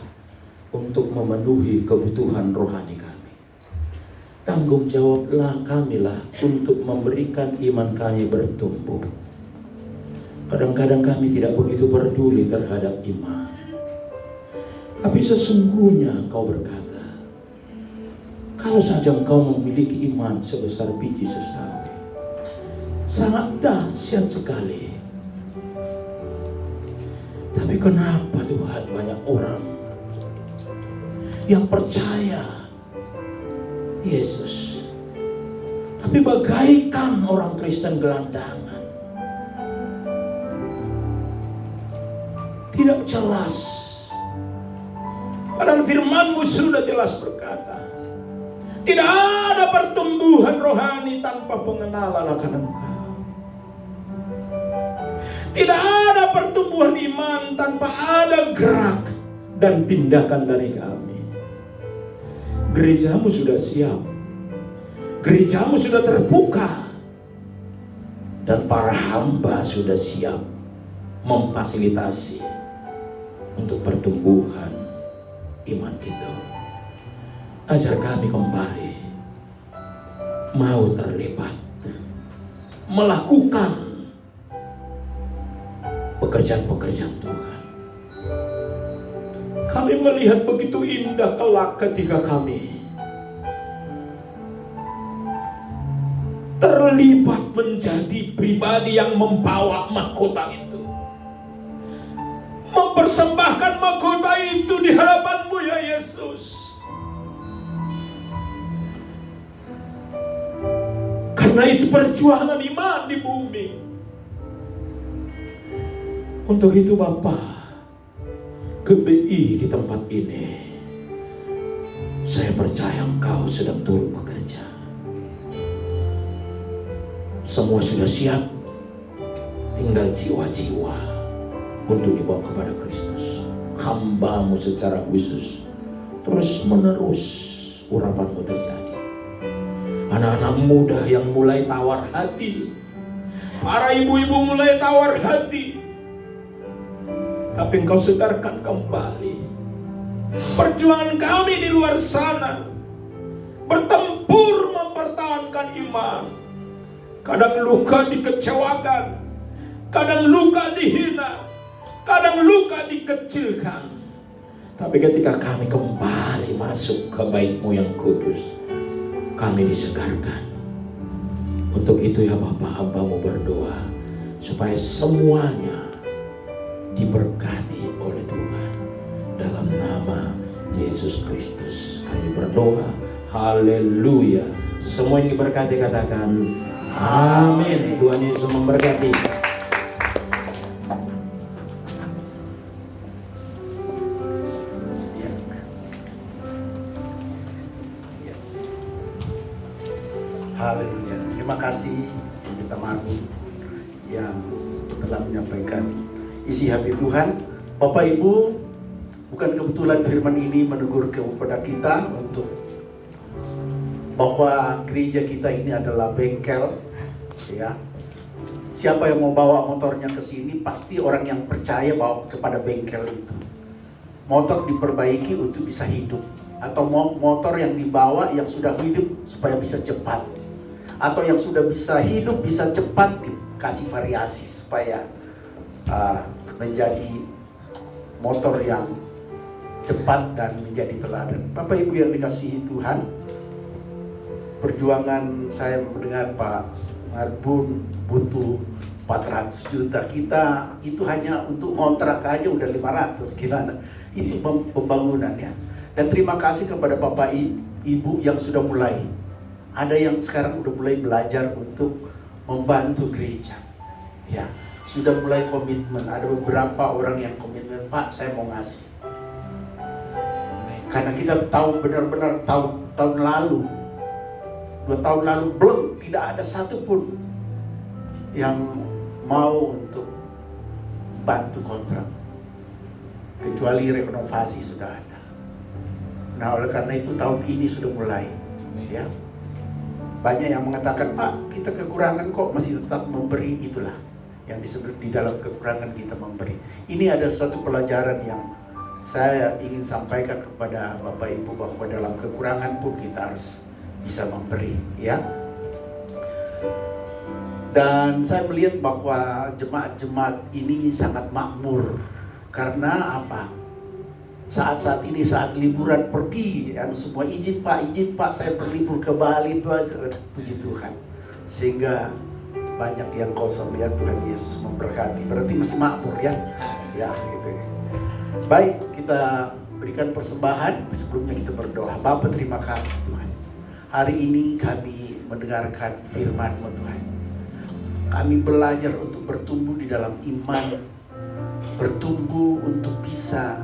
untuk memenuhi kebutuhan rohani kami. Tanggung jawablah kamilah untuk memberikan iman kami bertumbuh. Kadang-kadang kami tidak begitu peduli terhadap iman. Tapi sesungguhnya Engkau berkata, kalau saja Engkau memiliki iman sebesar biji sesawi, sangat dahsyat sekali. Tapi kenapa Tuhan banyak orang yang percaya Yesus, tapi bagaikan orang Kristen gelandangan, tidak jelas. Padahal firman-Mu sudah jelas berkata, tidak ada pertumbuhan rohani tanpa pengenalan akan Engkau. Tidak ada pertumbuhan iman tanpa ada gerak dan tindakan dari kami. Gerejamu sudah siap. Gerejamu sudah terbuka. Dan para hamba sudah siap memfasilitasi untuk pertumbuhan iman itu. Ajar kami kembali mau terlibat melakukan pekerjaan-pekerjaan Tuhan. Kami melihat begitu indah kelak ketika kami terlibat menjadi pribadi yang membawa mahkota itu, mempersembahkan mahkota itu di hadapan-Mu ya Yesus. Karena itu perjuangan iman di bumi. Untuk itu Bapa, GBI di tempat ini, saya percaya Engkau sedang turut bekerja. Semua sudah siap, tinggal jiwa-jiwa untuk dibawa kepada Kristus. Hamba-Mu secara khusus, terus menerus urapan-Mu terjadi. Anak-anak muda yang mulai tawar hati, para ibu-ibu mulai tawar hati, tapi Engkau segarkan kembali. Perjuangan kami di luar sana, bertempur mempertahankan iman. Kadang luka dikecewakan, kadang luka dihina, kadang luka dikecilkan. Tapi ketika kami kembali masuk ke bait-Mu yang kudus, kami disegarkan. Untuk itu ya Bapak, hamba-Mu berdoa supaya semuanya diberkati oleh Tuhan. Dalam nama Yesus Kristus kami berdoa. Haleluya. Semua yang diberkati katakan amin. Tuhan Yesus memberkati. Haleluya. Terima kasih kita Marun yang telah menyampaikan isi hati Tuhan. Bapak Ibu, bukan kebetulan firman ini menegur kepada kita untuk bahwa gereja kita ini adalah bengkel, ya. Siapa yang mau bawa motornya ke sini pasti orang yang percaya bawa kepada bengkel itu. Motor diperbaiki untuk bisa hidup, atau motor yang dibawa yang sudah hidup supaya bisa cepat, atau yang sudah bisa hidup bisa cepat dikasih variasi supaya menjadi motor yang cepat dan menjadi teladan. Bapak Ibu yang dikasihi Tuhan, perjuangan saya mendengar Pak Marbun butuh 400 juta. Kita itu hanya untuk kontrak aja udah 500 gimana. Itu pembangunan ya. Dan terima kasih kepada Bapak Ibu yang sudah mulai. Ada yang sekarang udah mulai belajar untuk membantu gereja. Ya, sudah mulai komitmen. Ada beberapa orang yang komitmen, Pak saya mau ngasih. Karena kita tahu benar-benar tahun lalu, 2 tahun lalu belum tidak ada satupun yang mau untuk bantu kontrak, kecuali renovasi sudah ada. Nah oleh karena itu tahun ini sudah mulai, ya. Banyak yang mengatakan, Pak kita kekurangan kok masih tetap memberi. Itulah yang disebut di dalam kekurangan kita memberi. Ini ada suatu pelajaran yang saya ingin sampaikan kepada Bapak Ibu, bahwa dalam kekurangan pun kita harus bisa memberi, ya. Dan saya melihat bahwa jemaat-jemaat ini sangat makmur. Karena apa? Saat-saat ini saat liburan pergi, yang semua izin Pak saya berlibur ke Bali, puji Tuhan. Sehingga banyak yang kosong, ya. Tuhan Yesus memberkati. Berarti masih makmur, ya. Ya gitu. Baik, kita berikan persembahan. Sebelumnya kita berdoa. Bapa terima kasih Tuhan. Hari ini kami mendengarkan firman-Mu Tuhan. Kami belajar untuk bertumbuh di dalam iman, bertumbuh untuk bisa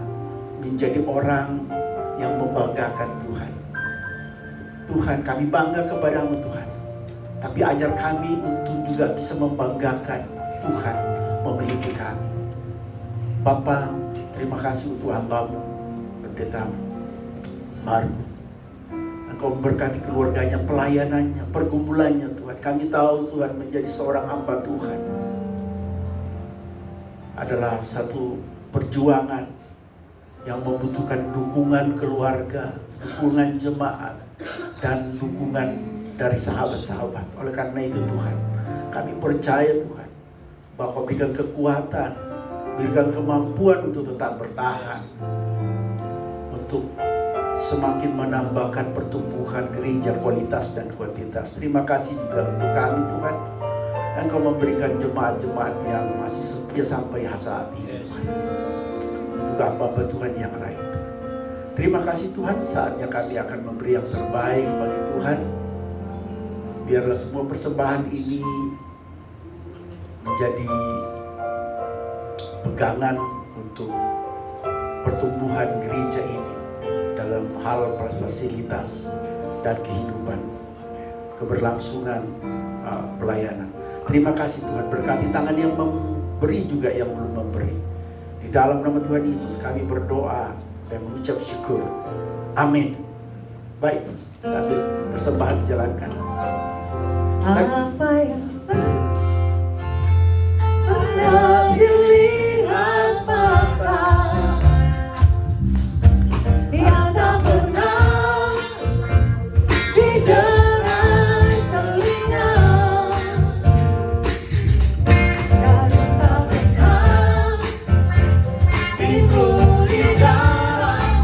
menjadi orang yang membanggakan Tuhan. Tuhan, kami bangga kepadamu Tuhan. Tapi ajar kami untuk juga bisa membanggakan Tuhan memiliki kami. Bapa, terima kasih untuk hamba-Mu, Pendeta Marbu. Engkau memberkati keluarganya, pelayanannya, pergumulannya Tuhan. Kami tahu Tuhan menjadi seorang hamba Tuhan adalah satu perjuangan yang membutuhkan dukungan keluarga, dukungan jemaat, dan dukungan dari sahabat-sahabat. Oleh karena itu Tuhan, kami percaya Tuhan bahwa berikan kekuatan, berikan kemampuan untuk tetap bertahan, untuk semakin menambahkan pertumbuhan gereja kualitas dan kuantitas. Terima kasih juga untuk kami Tuhan, Engkau memberikan jemaat-jemaat yang masih setia sampai saat ini Tuhan. Juga Bapa Tuhan yang lain. Terima kasih Tuhan, saatnya kami akan memberi yang terbaik bagi Tuhan. Biarlah semua persembahan ini menjadi pegangan untuk pertumbuhan gereja ini dalam hal fasilitas dan kehidupan, keberlangsungan pelayanan. Terima kasih Tuhan, berkati tangan yang memberi juga yang belum memberi. Di dalam nama Tuhan Yesus kami berdoa dan mengucap syukur. Amin. Baik, sambil persembahan dijalankan. Apa yang pernah dilihat mata, yang tak pernah didengar telinga, dan tak pernah timbul di dalam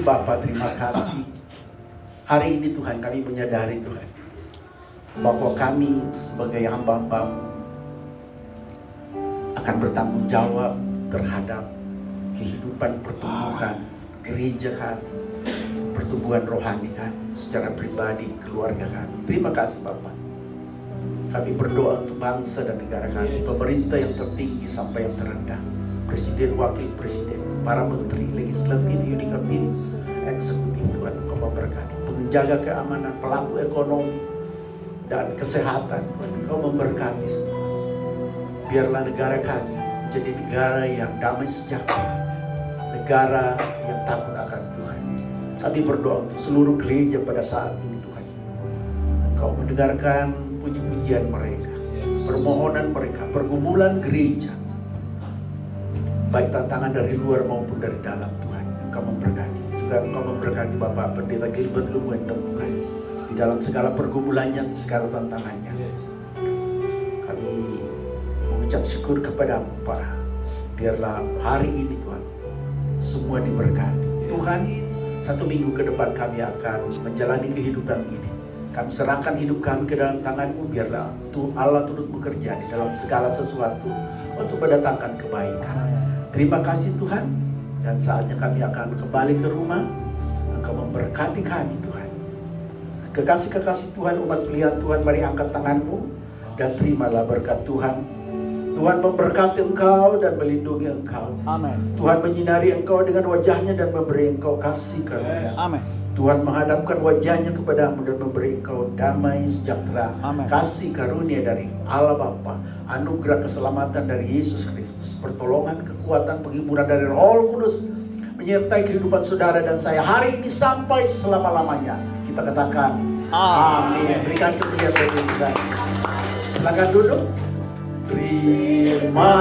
Bapa, terima kasih. Hari ini Tuhan kami menyadari Tuhan bahwa kami sebagai hamba-Hamba-Mu akan bertanggung jawab terhadap kehidupan pertumbuhan gereja kami, pertumbuhan rohani kami secara pribadi, keluarga kami. Terima kasih Bapak. Kami berdoa untuk bangsa dan negara kami, pemerintah yang tertinggi sampai yang terendah, presiden, wakil presiden, para menteri, legislatif, yudikatif, eksekutif. Tuhan Engkau memberkati, penjaga keamanan, pelaku ekonomi dan kesehatan. Tuhan Engkau memberkati semua. Biarlah negara kami menjadi negara yang damai sejahtera, negara yang takut akan Tuhan. Kami berdoa untuk seluruh gereja pada saat ini Tuhan. Engkau mendengarkan puji-pujian mereka, permohonan mereka, pergumulan gereja, baik tantangan dari luar maupun dari dalam Tuhan. Engkau memberkati. Juga Engkau memberkati Bapak Pendeta Gilbert Lumwendong Tuhan, di dalam segala pergumulannya, segala tantangannya. Kami mengucap syukur kepadamu Pak. Biarlah hari ini Tuhan semua diberkati. Tuhan, 1 minggu ke depan kami akan menjalani kehidupan ini. Kami serahkan hidup kami ke dalam tangan-Mu. Biarlah Allah turut bekerja di dalam segala sesuatu untuk mendatangkan kebaikan. Terima kasih Tuhan. Dan saatnya kami akan kembali ke rumah. Engkau memberkati kami Tuhan. Kekasih-kekasih Tuhan, umat pilihan Tuhan, mari angkat tangan-Mu dan terimalah berkat Tuhan. Tuhan memberkati engkau dan melindungi engkau. Amin. Tuhan menyinari engkau dengan wajahnya dan memberi engkau kasih karunia. Amin. Tuhan menghadapkan wajahnya kepadamu dan memberi engkau damai sejahtera. Amin. Kasih karunia dari Allah Bapa, anugerah keselamatan dari Yesus Kristus, pertolongan, kekuatan, penghiburan dari Roh Kudus menyertai kehidupan saudara dan saya hari ini sampai selama-lamanya. Kita katakan amin. Berikan kemuliaan bagi Tuhan. Silakan duduk. Terima